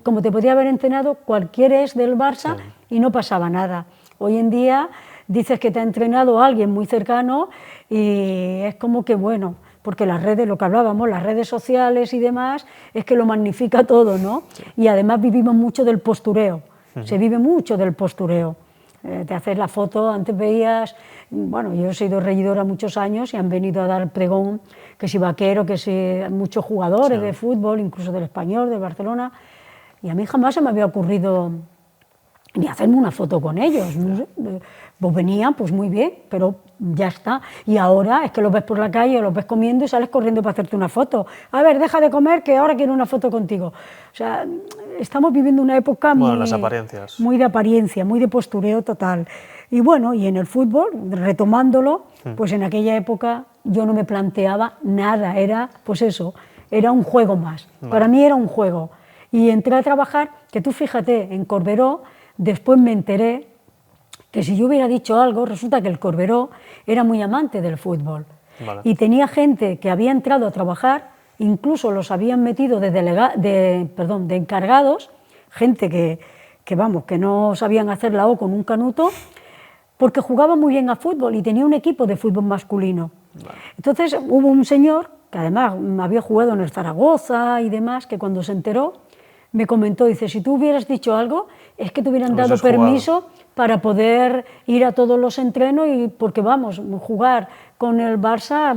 como te podía haber entrenado cualquier ex del Barça y no pasaba nada. Hoy en día dices que te ha entrenado alguien muy cercano y es como que bueno, porque las redes, lo que hablábamos, las redes sociales y demás, es que lo magnifica todo, ¿no? Sí. Y además vivimos mucho del postureo, se vive mucho del postureo. Te haces la foto, antes veías, bueno, yo he sido regidora muchos años y han venido a dar pregón, que si Vaquero, que si muchos jugadores de fútbol, incluso del Español, del Barcelona, y a mí jamás se me había ocurrido ni hacerme una foto con ellos, no sé, pues venían, pues muy bien, pero ya está. Y ahora es que los ves por la calle, los ves comiendo y sales corriendo para hacerte una foto. A ver, deja de comer que ahora quiero una foto contigo. O sea, estamos viviendo una época las apariencias. Muy de apariencia, muy de postureo total. Y bueno, y en el fútbol, retomándolo, pues en aquella época yo no me planteaba nada, era pues eso, era un juego más. Para mí era un juego. Y entré a trabajar, que tú fíjate, en Corberó, después me enteré que si yo hubiera dicho algo, resulta que el Corberó era muy amante del fútbol. Vale. Y tenía gente que había entrado a trabajar, incluso los habían metido de encargados, gente que vamos, que no sabían hacer la O con un canuto, porque jugaba muy bien a fútbol y tenía un equipo de fútbol masculino. Vale. Entonces hubo un señor, que además había jugado en el Zaragoza y demás, que cuando se enteró, me comentó, dice, si tú hubieras dicho algo, es que te hubieran dado permiso para poder ir a todos los entrenos, y porque vamos, jugar con el Barça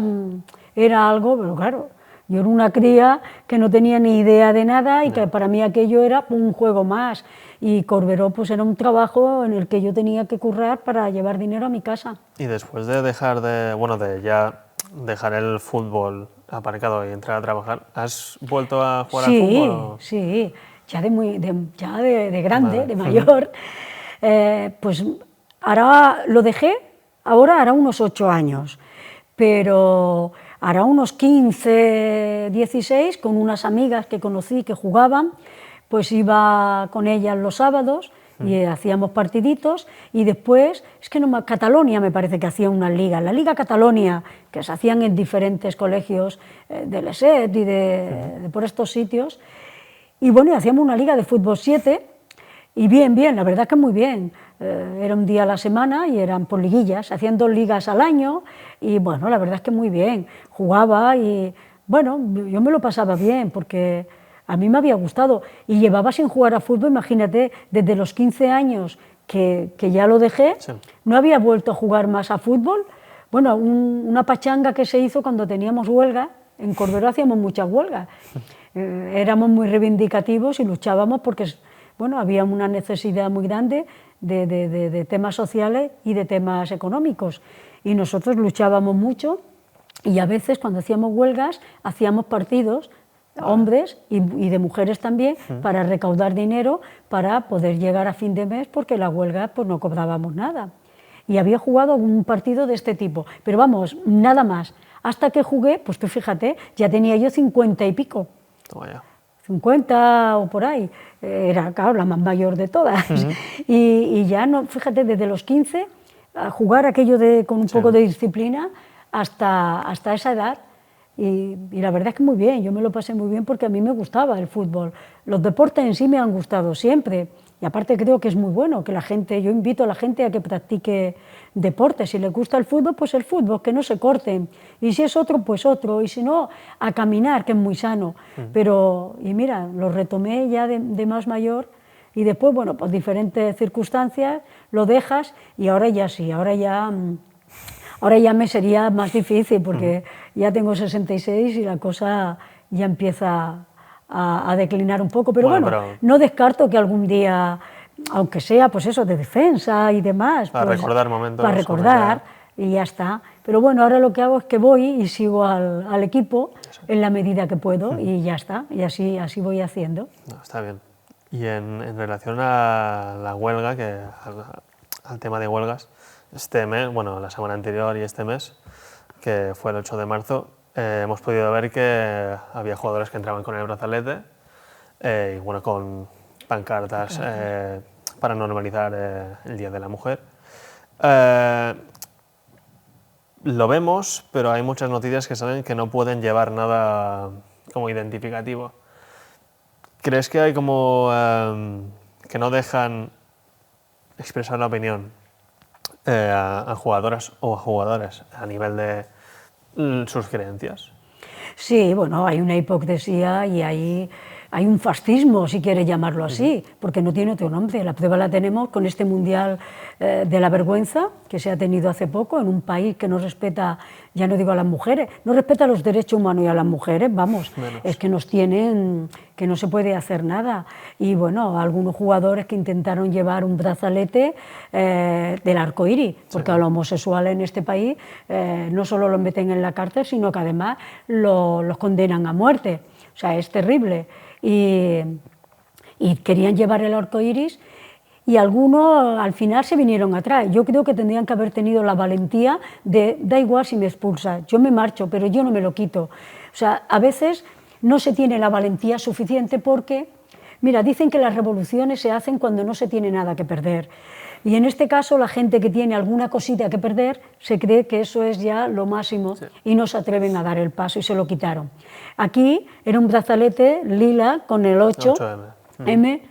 era algo, pero claro, yo era una cría que no tenía ni idea de nada y que para mí aquello era un juego más. y Corberó pues era un trabajo en el que yo tenía que currar para llevar dinero a mi casa. Y después de dejar de ya dejar el fútbol aparcado y entrar a trabajar, ¿has vuelto a jugar al fútbol? Sí, ya de grande, de mayor. Pues ahora lo dejé, ahora hará unos 8 años, pero hará unos 15, 16, con unas amigas que conocí que jugaban, pues iba con ellas los sábados y hacíamos partiditos, y después, es que no, Catalonia me parece que hacía una liga, la Liga Catalonia, que se hacían en diferentes colegios de l'Esset y de por estos sitios, y bueno, y hacíamos una liga de fútbol 7, y bien, la verdad que muy bien. Era un día a la semana y eran por liguillas, hacían 2 ligas al año, y bueno, la verdad es que muy bien. Jugaba y bueno, yo me lo pasaba bien porque a mí me había gustado, y llevaba sin jugar a fútbol, imagínate, desde los 15 años que ya lo dejé, sí. No había vuelto a jugar más a fútbol. Bueno, una pachanga que se hizo cuando teníamos huelga, en Corberó hacíamos muchas huelgas, éramos muy reivindicativos y luchábamos porque, bueno, había una necesidad muy grande de temas sociales y de temas económicos, y nosotros luchábamos mucho, y a veces cuando hacíamos huelgas hacíamos partidos, hombres y de mujeres también, para recaudar dinero para poder llegar a fin de mes, porque la huelga pues no cobrábamos nada. Y había jugado un partido de este tipo, pero vamos, nada más. Hasta que jugué, pues tú fíjate, ya tenía yo 50 y pico. Toma ya. 50 o por ahí, era claro la más mayor de todas. Y ya no, fíjate, desde los 15 a jugar aquello con un poco de disciplina hasta esa edad. Y la verdad es que muy bien, yo me lo pasé muy bien porque a mí me gustaba el fútbol. Los deportes en sí me han gustado siempre, y aparte creo que es muy bueno que la gente, yo invito a la gente a que practique deporte. Si les gusta el fútbol, pues el fútbol, que no se corten, y si es otro, pues otro, y si no, a caminar, que es muy sano. Pero, y mira, lo retomé ya de más mayor, y después, bueno, por diferentes circunstancias lo dejas, y ahora ya sí, ahora ya me sería más difícil porque ya tengo 66 y la cosa ya empieza a declinar un poco, pero bueno, no descarto que algún día, aunque sea pues eso, de defensa y demás, para pues, recordar momentos, para recordar, y ya está. Pero bueno, ahora lo que hago es que voy y sigo al equipo en la medida que puedo, y ya está, y así voy haciendo. No, está bien. Y en relación a la huelga, al tema de huelgas, este mes, bueno, la semana anterior y este mes, que fue el 8 de marzo, hemos podido ver que había jugadores que entraban con el brazalete y bueno, con pancartas para normalizar el Día de la Mujer. Lo vemos, pero hay muchas noticias que salen que no pueden llevar nada como identificativo. ¿Crees que hay como que no dejan expresar la opinión a jugadoras o a jugadores a nivel de sus creencias? Sí, bueno, hay una hipocresía y hay un fascismo, si quieres llamarlo así, porque no tiene otro nombre. La prueba la tenemos con este Mundial de la Vergüenza que se ha tenido hace poco en un país que no respeta, ya no digo a las mujeres, no respeta los derechos humanos y a las mujeres, vamos, es que nos tienen, que no se puede hacer nada. Y bueno, algunos jugadores que intentaron llevar un brazalete del arco iris, porque a los homosexuales en este país no solo los meten en la cárcel, sino que además los condenan a muerte. O sea, es terrible. Y querían llevar el arco iris, y algunos al final se vinieron atrás. Yo creo que tendrían que haber tenido la valentía de, da igual si me expulsa, yo me marcho, pero yo no me lo quito. O sea, a veces no se tiene la valentía suficiente porque, mira, dicen que las revoluciones se hacen cuando no se tiene nada que perder. Y en este caso la gente que tiene alguna cosita que perder se cree que eso es ya lo máximo, y no se atreven a dar el paso y se lo quitaron. Aquí era un brazalete lila con el 8M,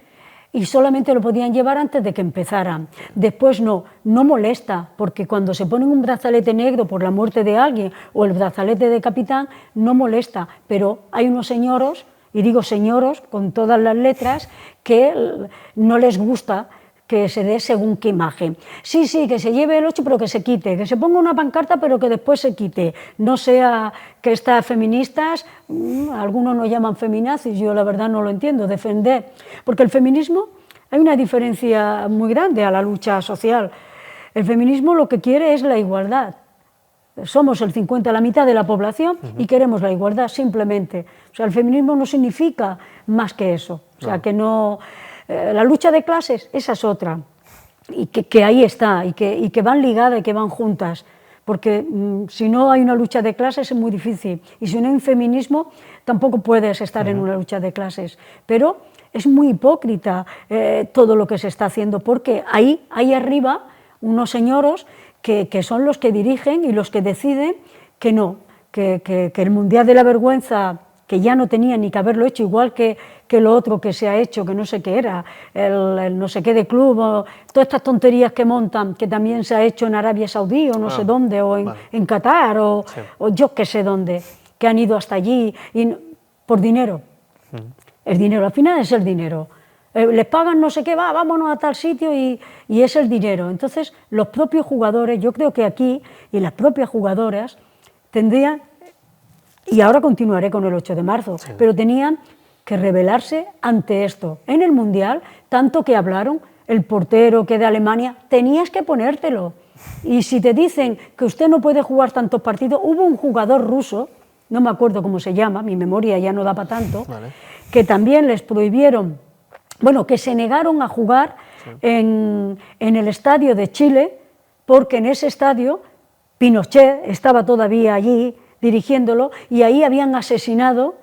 y solamente lo podían llevar antes de que empezaran. Después no molesta, porque cuando se ponen un brazalete negro por la muerte de alguien o el brazalete de capitán, no molesta, pero hay unos señoros, y digo señoros con todas las letras, que no les gusta que se dé según qué imagen. Sí, que se lleve el 8, pero que se quite, que se ponga una pancarta, pero que después se quite. No sea que estas feministas, algunos nos llaman feminazis, yo la verdad no lo entiendo, defender, porque el feminismo hay una diferencia muy grande a la lucha social. El feminismo lo que quiere es la igualdad. Somos el 50, la mitad de la población y queremos la igualdad simplemente. O sea, el feminismo no significa más que eso. O sea, que no... la lucha de clases, esa es otra. Y que ahí está, y que van ligadas y que van juntas. Porque si no hay una lucha de clases es muy difícil. Y si no hay un feminismo, tampoco puedes estar en una lucha de clases. Pero es muy hipócrita todo lo que se está haciendo, porque ahí arriba unos señoros que son los que dirigen y los que deciden que no, que el Mundial de la Vergüenza, que ya no tenía ni que haberlo hecho, igual que lo otro que se ha hecho, que no sé qué era, el no sé qué de club, o todas estas tonterías que montan, que también se ha hecho en Arabia Saudí o no sé dónde, o en Qatar, o yo qué sé dónde, que han ido hasta allí por dinero. El dinero, al final es el dinero. Les pagan no sé qué, vámonos a tal sitio y es el dinero. Entonces, los propios jugadores, yo creo que aquí, y las propias jugadoras, tendrían, y ahora continuaré con el 8 de marzo, pero tenían que rebelarse ante esto. En el Mundial, tanto que hablaron, el portero que de Alemania, tenías que ponértelo. Y si te dicen que usted no puede jugar tantos partidos, hubo un jugador ruso, no me acuerdo cómo se llama, mi memoria ya no da para tanto, que también les prohibieron, bueno, que se negaron a jugar en el estadio de Chile, porque en ese estadio Pinochet estaba todavía allí dirigiéndolo y ahí habían asesinado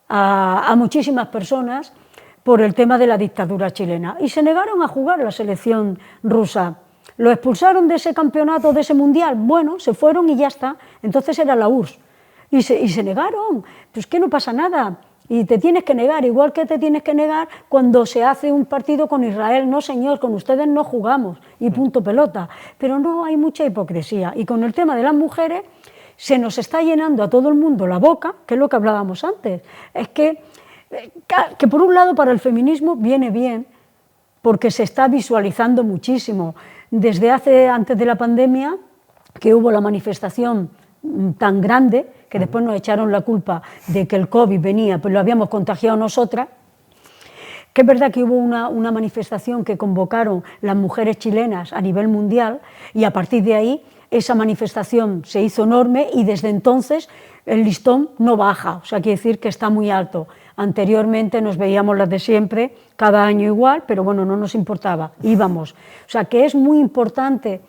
a muchísimas personas por el tema de la dictadura chilena. Y se negaron a jugar la selección rusa. ¿Lo expulsaron de ese campeonato, de ese mundial? Bueno, se fueron y ya está. Entonces era la URSS. Y se negaron. Pues que no pasa nada. Y te tienes que negar, igual que te tienes que negar cuando se hace un partido con Israel. No, señor, con ustedes no jugamos. Y punto pelota. Pero no, hay mucha hipocresía. Y con el tema de las mujeres, se nos está llenando a todo el mundo la boca, que es lo que hablábamos antes. Es que por un lado para el feminismo viene bien, porque se está visualizando muchísimo. Desde antes de la pandemia, que hubo la manifestación tan grande, que después nos echaron la culpa de que el COVID venía, pues lo habíamos contagiado nosotras, que es verdad que hubo una manifestación que convocaron las mujeres chilenas a nivel mundial y a partir de ahí esa manifestación se hizo enorme y desde entonces el listón no baja, o sea, quiere decir que está muy alto. Anteriormente nos veíamos las de siempre, cada año igual, pero bueno, no nos importaba, íbamos. O sea, que es muy importante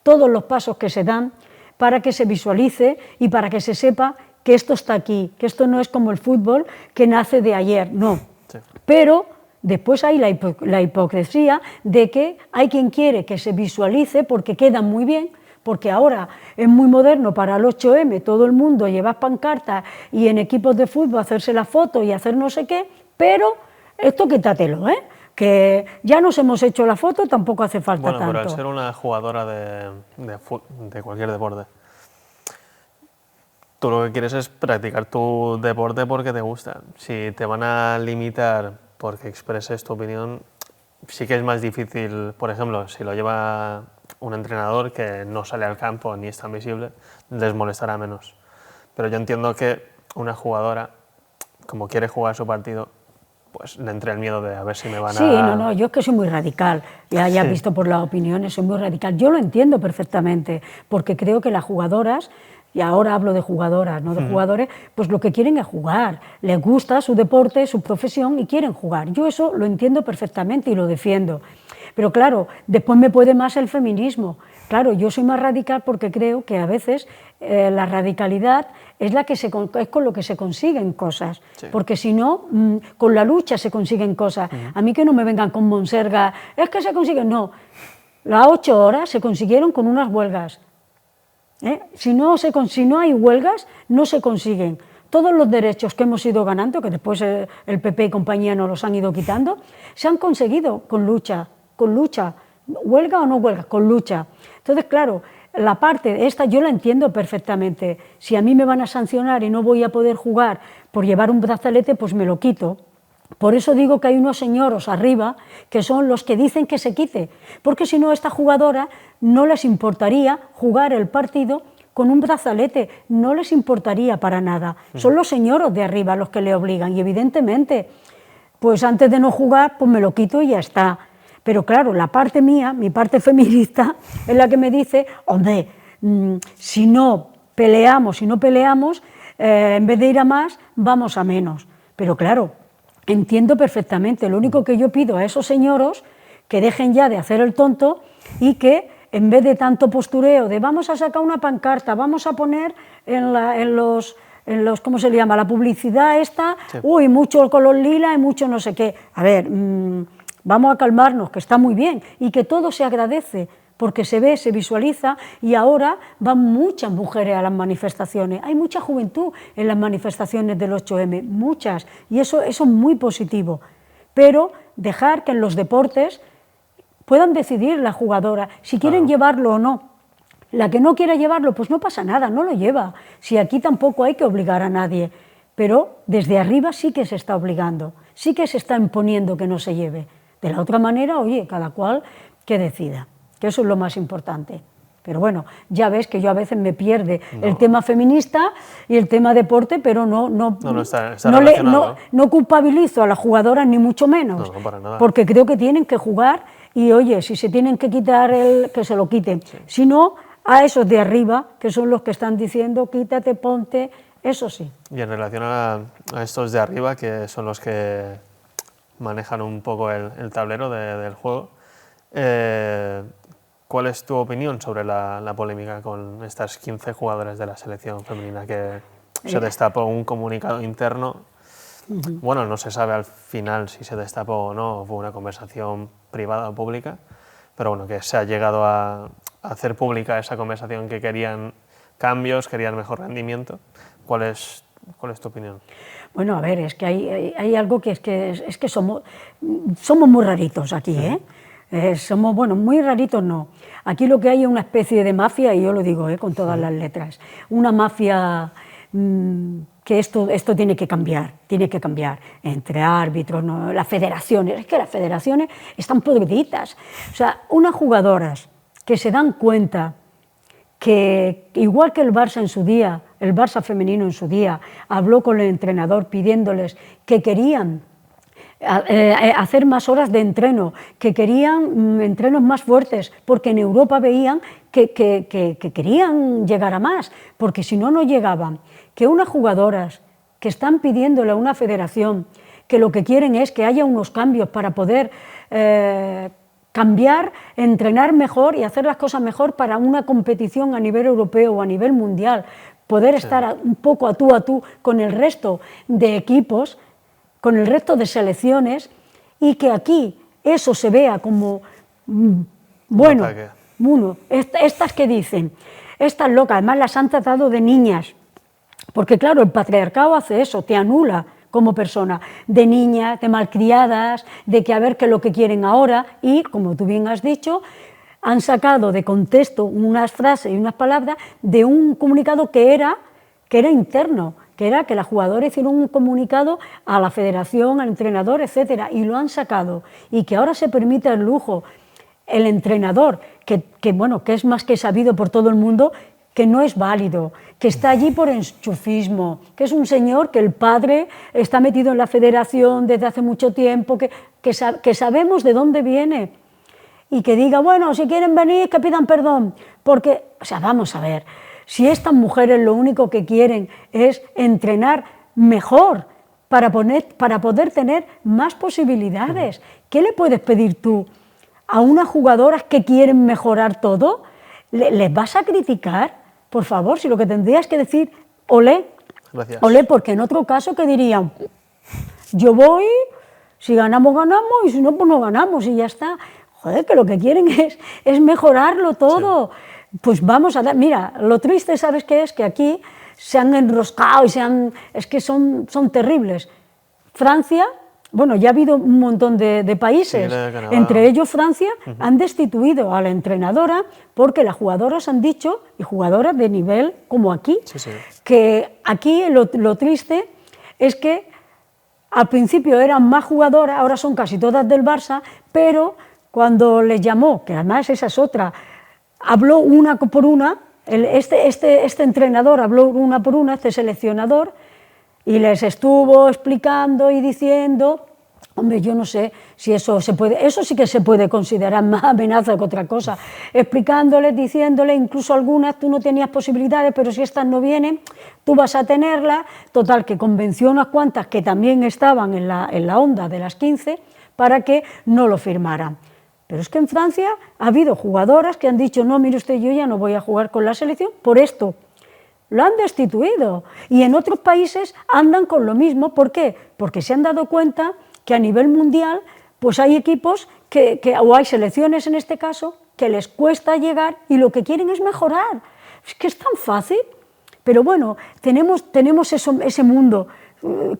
todos los pasos que se dan para que se visualice y para que se sepa que esto está aquí, que esto no es como el fútbol que nace de ayer, no. Sí. Pero después hay la hipocresía de que hay quien quiere que se visualice porque queda muy bien, porque ahora es muy moderno para el 8M, todo el mundo lleva pancartas y en equipos de fútbol hacerse la foto y hacer no sé qué, pero esto quítatelo, que ya nos hemos hecho la foto, tampoco hace falta tanto. Bueno, pero al ser una jugadora de cualquier deporte, tú lo que quieres es practicar tu deporte porque te gusta. Si te van a limitar porque expreses tu opinión, sí que es más difícil, por ejemplo, si lo lleva un entrenador que no sale al campo ni es tan visible, les molestará menos. Pero yo entiendo que una jugadora, como quiere jugar su partido, pues le entre el miedo de a ver si me van a... Sí, no, yo es que soy muy radical, ya he visto por las opiniones, soy muy radical. Yo lo entiendo perfectamente, porque creo que las jugadoras, y ahora hablo de jugadoras, no de jugadores, pues lo que quieren es jugar, les gusta su deporte, su profesión y quieren jugar. Yo eso lo entiendo perfectamente y lo defiendo. Pero claro, después me puede más el feminismo. Claro, yo soy más radical porque creo que a veces la radicalidad es con lo que se consiguen cosas, sí. Porque si no, con la lucha se consiguen cosas. A mí que no me vengan con monserga, es que se consiguen, no. Las 8 horas se consiguieron con unas huelgas. Si no hay huelgas, no se consiguen. Todos los derechos que hemos ido ganando, que después el PP y compañía nos los han ido quitando, se han conseguido con lucha, huelga o no huelga, con lucha. Entonces, claro, la parte esta yo la entiendo perfectamente. Si a mí me van a sancionar y no voy a poder jugar por llevar un brazalete, pues me lo quito. Por eso digo que hay unos señoros arriba que son los que dicen que se quite, porque si no, a esta jugadora no les importaría jugar el partido con un brazalete, no les importaría para nada. Son los señoros de arriba los que le obligan y evidentemente pues antes de no jugar, pues me lo quito y ya está. Pero claro, la parte mía, mi parte feminista, es la que me dice, hombre, si no peleamos, en vez de ir a más, vamos a menos. Pero claro, entiendo perfectamente, lo único que yo pido a esos señoros, que dejen ya de hacer el tonto y que en vez de tanto postureo de vamos a sacar una pancarta, vamos a poner en los ¿cómo se le llama? La publicidad esta, sí. Uy, mucho color lila y mucho no sé qué. A ver, vamos a calmarnos, que está muy bien y que todo se agradece, porque se ve, se visualiza y ahora van muchas mujeres a las manifestaciones, hay mucha juventud en las manifestaciones del 8M, muchas, y eso es muy positivo, pero dejar que en los deportes puedan decidir las jugadoras si quieren llevarlo o no. La que no quiera llevarlo, pues no pasa nada, no lo lleva. Si aquí tampoco hay que obligar a nadie, pero desde arriba sí que se está obligando, sí que se está imponiendo que no se lleve. De la otra manera, oye, cada cual que decida, que eso es lo más importante. Pero bueno, ya ves que yo a veces me pierde el tema feminista y el tema deporte, pero no culpabilizo a las jugadoras ni mucho menos, no, para nada. Porque creo que tienen que jugar y oye, si se tienen que quitar que se lo quiten, sí. Si no, a esos de arriba, que son los que están diciendo quítate, ponte, eso sí. Y en relación a estos de arriba, que son los que manejan un poco el tablero del juego, ¿cuál es tu opinión sobre la polémica con estas 15 jugadoras de la selección femenina que se destapó un comunicado interno? Bueno, no se sabe al final si se destapó o no, fue una conversación privada o pública, pero bueno, que se ha llegado a hacer pública esa conversación, que querían cambios, querían mejor rendimiento. ¿Cuál es tu opinión? Bueno, a ver, es que hay algo que es que somos muy raritos aquí, ¿eh? Somos, bueno, muy raritos no. Aquí lo que hay es una especie de mafia, y yo lo digo con todas las letras, una mafia que esto tiene que cambiar entre árbitros, ¿no? Las federaciones, es que las federaciones están podriditas. O sea, unas jugadoras que se dan cuenta que, igual que el Barça en su día, el Barça femenino en su día, habló con el entrenador pidiéndoles que querían hacer más horas de entreno, que querían entrenos más fuertes, porque en Europa veían que querían llegar a más, porque si no, no llegaban. Que unas jugadoras que están pidiéndole a una federación que lo que quieren es que haya unos cambios para poder cambiar, entrenar mejor y hacer las cosas mejor para una competición a nivel europeo o a nivel mundial, poder estar un poco a tú con el resto de equipos, con el resto de selecciones, y que aquí eso se vea como, bueno, estas que dicen, estas locas, además las han tratado de niñas, porque claro, el patriarcado hace eso, te anula como persona, de niñas, de malcriadas, de que a ver qué es lo que quieren ahora, y como tú bien has dicho, han sacado de contexto unas frases y unas palabras de un comunicado que era interno, que era que las jugadoras hicieron un comunicado a la federación, al entrenador, etcétera, y lo han sacado, y que ahora se permite el lujo, el entrenador, que es más que sabido por todo el mundo, que no es válido, que está allí por enchufismo, que es un señor que el padre está metido en la federación desde hace mucho tiempo, que sabemos de dónde viene, y que diga, bueno, si quieren venir, que pidan perdón, porque, o sea, vamos a ver, si estas mujeres lo único que quieren es entrenar mejor para poder tener más posibilidades, ¿qué le puedes pedir tú a unas jugadoras que quieren mejorar todo? ¿Les vas a criticar? Por favor, si lo que tendrías que decir, olé, olé, porque en otro caso que dirían, yo voy, si ganamos, ganamos, y si no, pues no ganamos, y ya está. Joder, que lo que quieren es mejorarlo todo. Sí. Pues vamos a dar, mira, lo triste, ¿sabes qué es? Que aquí se han enroscado y es que son terribles. Francia, bueno, ya ha habido un montón de países, sí, entre ellos Francia, han destituido a la entrenadora porque las jugadoras han dicho, y jugadoras de nivel como aquí, que aquí lo triste es que al principio eran más jugadoras, ahora son casi todas del Barça, pero cuando les llamó, que además esa es otra, habló una por una, este entrenador habló una por una, este seleccionador, y les estuvo explicando y diciendo Hombre, yo no sé si eso se puede, eso sí que se puede considerar más amenaza que otra cosa, explicándoles, diciéndoles, incluso algunas tú no tenías posibilidades, pero si estas no vienen, tú vas a tenerlas, total, que convenció unas cuantas que también estaban en la onda de las 15 para que no lo firmaran. Pero es que en Francia ha habido jugadoras que han dicho, no, mire usted, yo ya no voy a jugar con la selección por esto. Lo han destituido, y en otros países andan con lo mismo. ¿Por qué? Porque se han dado cuenta que a nivel mundial pues hay equipos o hay selecciones en este caso, que les cuesta llegar y lo que quieren es mejorar. Es que es tan fácil, pero bueno, tenemos ese mundo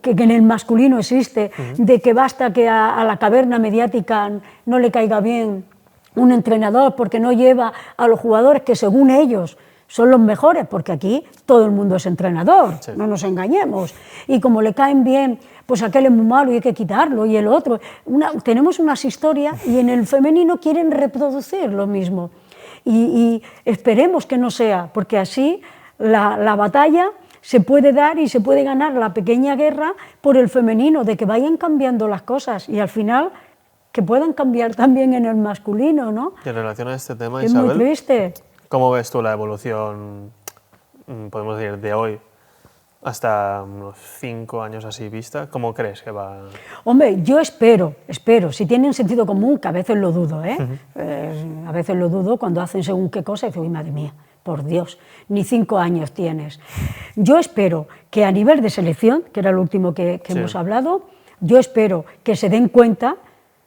que en el masculino existe, de que basta que a la caverna mediática no le caiga bien un entrenador porque no lleva a los jugadores que según ellos son los mejores, porque aquí todo el mundo es entrenador, sí, no nos engañemos, y como le caen bien, pues aquel es muy malo y hay que quitarlo, y el otro, tenemos unas historias, y en el femenino quieren reproducir lo mismo, y esperemos que no sea, porque así la batalla se puede dar y se puede ganar la pequeña guerra por el femenino, de que vayan cambiando las cosas, y al final que puedan cambiar también en el masculino, ¿no? Y en relación a este tema, es Isabel, muy triste. ¿Cómo ves tú la evolución, podemos decir, de hoy hasta unos 5 años así vista? ¿Cómo crees que va? Hombre, yo espero, si tienen sentido común, que a veces lo dudo, a veces lo dudo cuando hacen según qué cosa, y digo, uy, madre mía, por Dios, ni 5 años tienes. Yo espero que a nivel de selección, que era lo último que sí, hemos hablado, yo espero que se den cuenta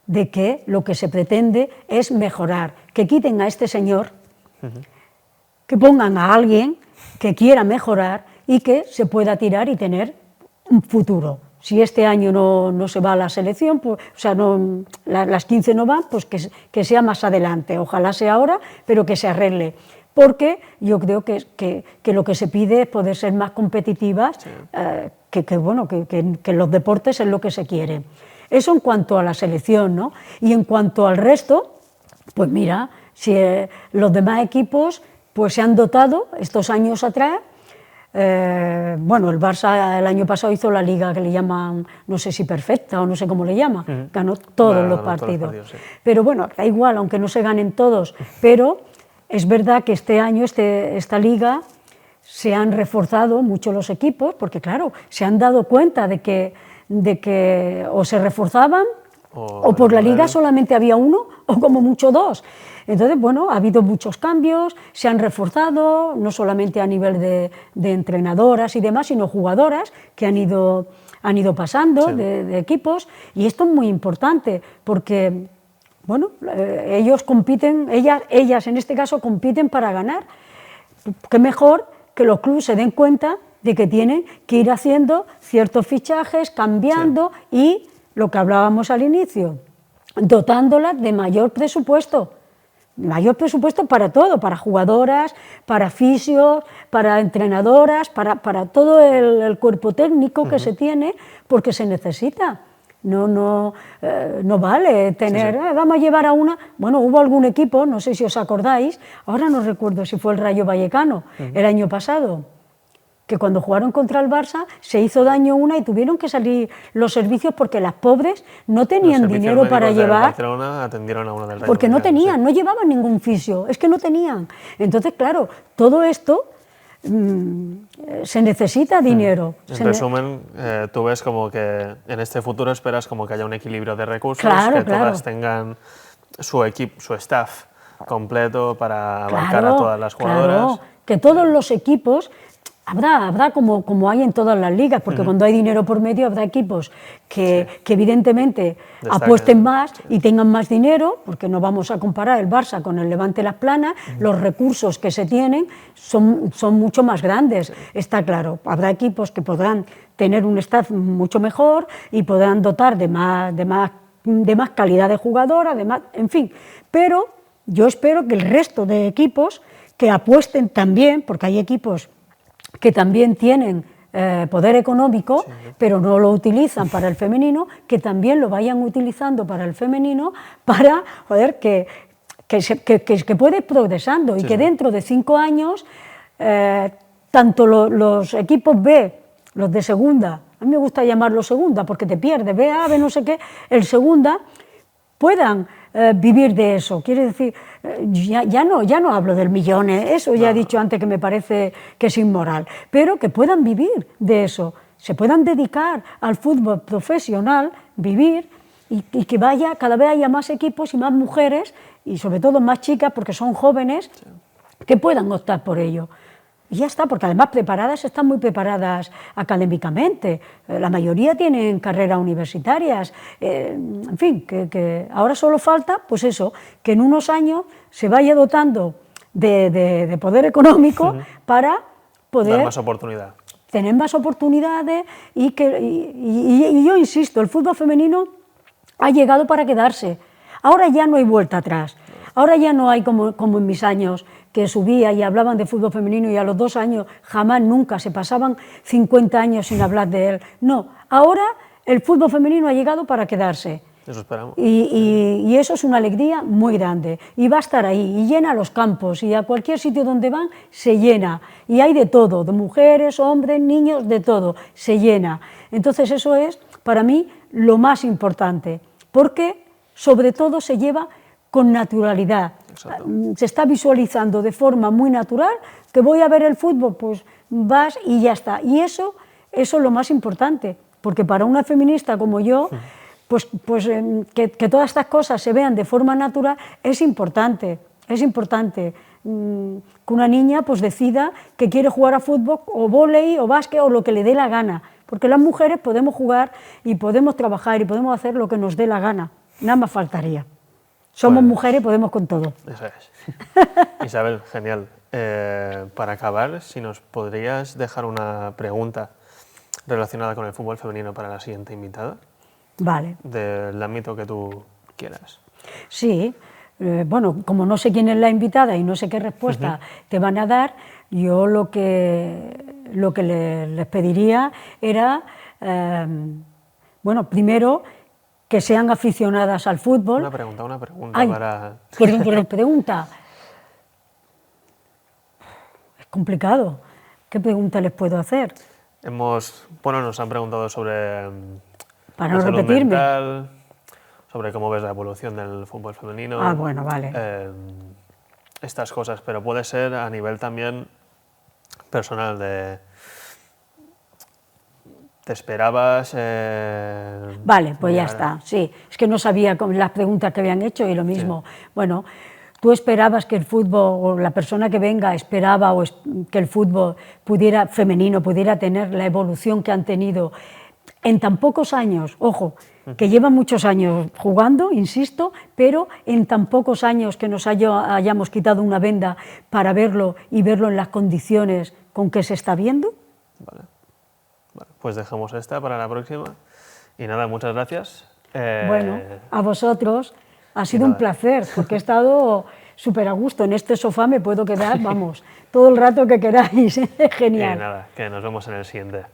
de que lo que se pretende es mejorar, que quiten a este señor, que pongan a alguien que quiera mejorar y que se pueda tirar y tener un futuro. Si este año no se va a la selección, pues, o sea, las 15 no van, pues que sea más adelante, ojalá sea ahora, pero que se arregle. Porque yo creo que lo que se pide es poder ser más competitivas, sí, que los deportes es lo que se quiere. Eso en cuanto a la selección, ¿no? Y en cuanto al resto, pues mira, si los demás equipos pues se han dotado estos años atrás. Bueno, el Barça el año pasado hizo la liga que le llaman, no sé si perfecta o no sé cómo le llaman, ganó todos los partidos. Sí. Pero bueno, da igual, aunque no se ganen todos, pero es verdad que este año, esta liga, se han reforzado mucho los equipos, porque claro, se han dado cuenta de que o se reforzaban o por la liga solamente había uno o como mucho dos. Entonces, bueno, ha habido muchos cambios, se han reforzado, no solamente a nivel de entrenadoras y demás, sino jugadoras que han ido pasando, sí, de equipos, y esto es muy importante, porque, bueno, ellos compiten, ellas en este caso compiten para ganar. Qué mejor que los clubes se den cuenta de que tienen que ir haciendo ciertos fichajes, cambiando, sí, y lo que hablábamos al inicio, dotándolas de mayor presupuesto para todo, para jugadoras, para fisios, para entrenadoras, para todo el cuerpo técnico que se tiene, porque se necesita. No vale tener, sí, sí, vamos a llevar a una. Bueno, hubo algún equipo, no sé si os acordáis, ahora no recuerdo si fue el Rayo Vallecano, el año pasado, que cuando jugaron contra el Barça se hizo daño una y tuvieron que salir los servicios porque las pobres no tenían dinero para llevar. Barcelona atendieron a una del Rayo porque no tenían, sí, no llevaban ningún fisio, es que no tenían. Entonces, claro, todo esto se necesita dinero. En resumen, tú ves como que en este futuro esperas como que haya un equilibrio de recursos, claro, que todas tengan su equipo, su staff completo para abarcar a todas las jugadoras. Claro, que todos los equipos. Habrá como hay en todas las ligas, porque cuando hay dinero por medio habrá equipos que evidentemente apuesten más y tengan más dinero, porque no vamos a comparar el Barça con el Levante Las Planas, los recursos que se tienen son mucho más grandes, está claro. Habrá equipos que podrán tener un staff mucho mejor y podrán dotar de más calidad de jugadora, en fin, pero yo espero que el resto de equipos que apuesten también, porque hay equipos que también tienen poder económico, sí, pero no lo utilizan para el femenino, que también lo vayan utilizando para el femenino, para que puede ir progresando, sí, y que dentro de 5 años tanto los equipos B, los de segunda, a mí me gusta llamarlo segunda, porque te pierdes, B, A, B, no sé qué, el segunda, puedan vivir de eso. Quiere decir, ya no hablo del millón, eso ya he dicho antes que me parece que es inmoral, pero que puedan vivir de eso, se puedan dedicar al fútbol profesional, vivir, y que cada vez haya más equipos y más mujeres, y sobre todo más chicas, porque son jóvenes, que puedan optar por ello. Y ya está, porque además están muy preparadas académicamente, la mayoría tienen carreras universitarias, en fin, que ahora solo falta, pues eso, que en unos años se vaya dotando de poder económico para poder dar más oportunidad. Tener más oportunidades y yo insisto, el fútbol femenino ha llegado para quedarse. Ahora ya no hay vuelta atrás. Ahora ya no hay como en mis años, que subía y hablaban de fútbol femenino y a los 2 años jamás, nunca, se pasaban 50 años sin hablar de él. No, ahora el fútbol femenino ha llegado para quedarse. Eso esperamos. Y eso es una alegría muy grande. Y va a estar ahí, y llena los campos, y a cualquier sitio donde van se llena. Y hay de todo, de mujeres, hombres, niños, de todo, se llena. Entonces eso es, para mí, lo más importante, porque sobre todo se lleva con naturalidad. Exacto. Se está visualizando de forma muy natural que voy a ver el fútbol, pues vas y ya está. Y eso es lo más importante, porque para una feminista como yo, pues que todas estas cosas se vean de forma natural es importante. Es importante que una niña pues decida que quiere jugar a fútbol o vóley o básquet o lo que le dé la gana, porque las mujeres podemos jugar y podemos trabajar y podemos hacer lo que nos dé la gana, nada más faltaría. Somos mujeres y podemos con todo. Eso es. Isabel, genial. Para acabar, si nos podrías dejar una pregunta relacionada con el fútbol femenino para la siguiente invitada. Vale. Del ámbito que tú quieras. Sí, bueno, como no sé quién es la invitada y no sé qué respuesta te van a dar, yo lo que les pediría era, bueno, primero, que sean aficionadas al fútbol. Una pregunta Ay, para... pregunta. Es complicado. ¿Qué pregunta les puedo hacer? Nos han preguntado sobre para la no salud repetirme. mental, sobre cómo ves la evolución del fútbol femenino. Ah, bueno, vale. Estas cosas, pero puede ser a nivel también personal de... ¿Te esperabas? Vale, pues ya está, sí. Es que no sabía las preguntas que habían hecho y lo mismo. Sí. Bueno, ¿tú esperabas que el fútbol, o la persona que venga esperaba que el fútbol femenino pudiera tener la evolución que han tenido en tan pocos años? Ojo, que llevan muchos años jugando, insisto, pero en tan pocos años que nos hayamos quitado una venda para verlo y verlo en las condiciones con que se está viendo. Vale. Pues dejamos esta para la próxima. Y nada, muchas gracias. Bueno, a vosotros. Ha sido un placer, porque he estado súper a gusto. En este sofá me puedo quedar, vamos, todo el rato que queráis. Genial. Y nada, que nos vemos en el siguiente.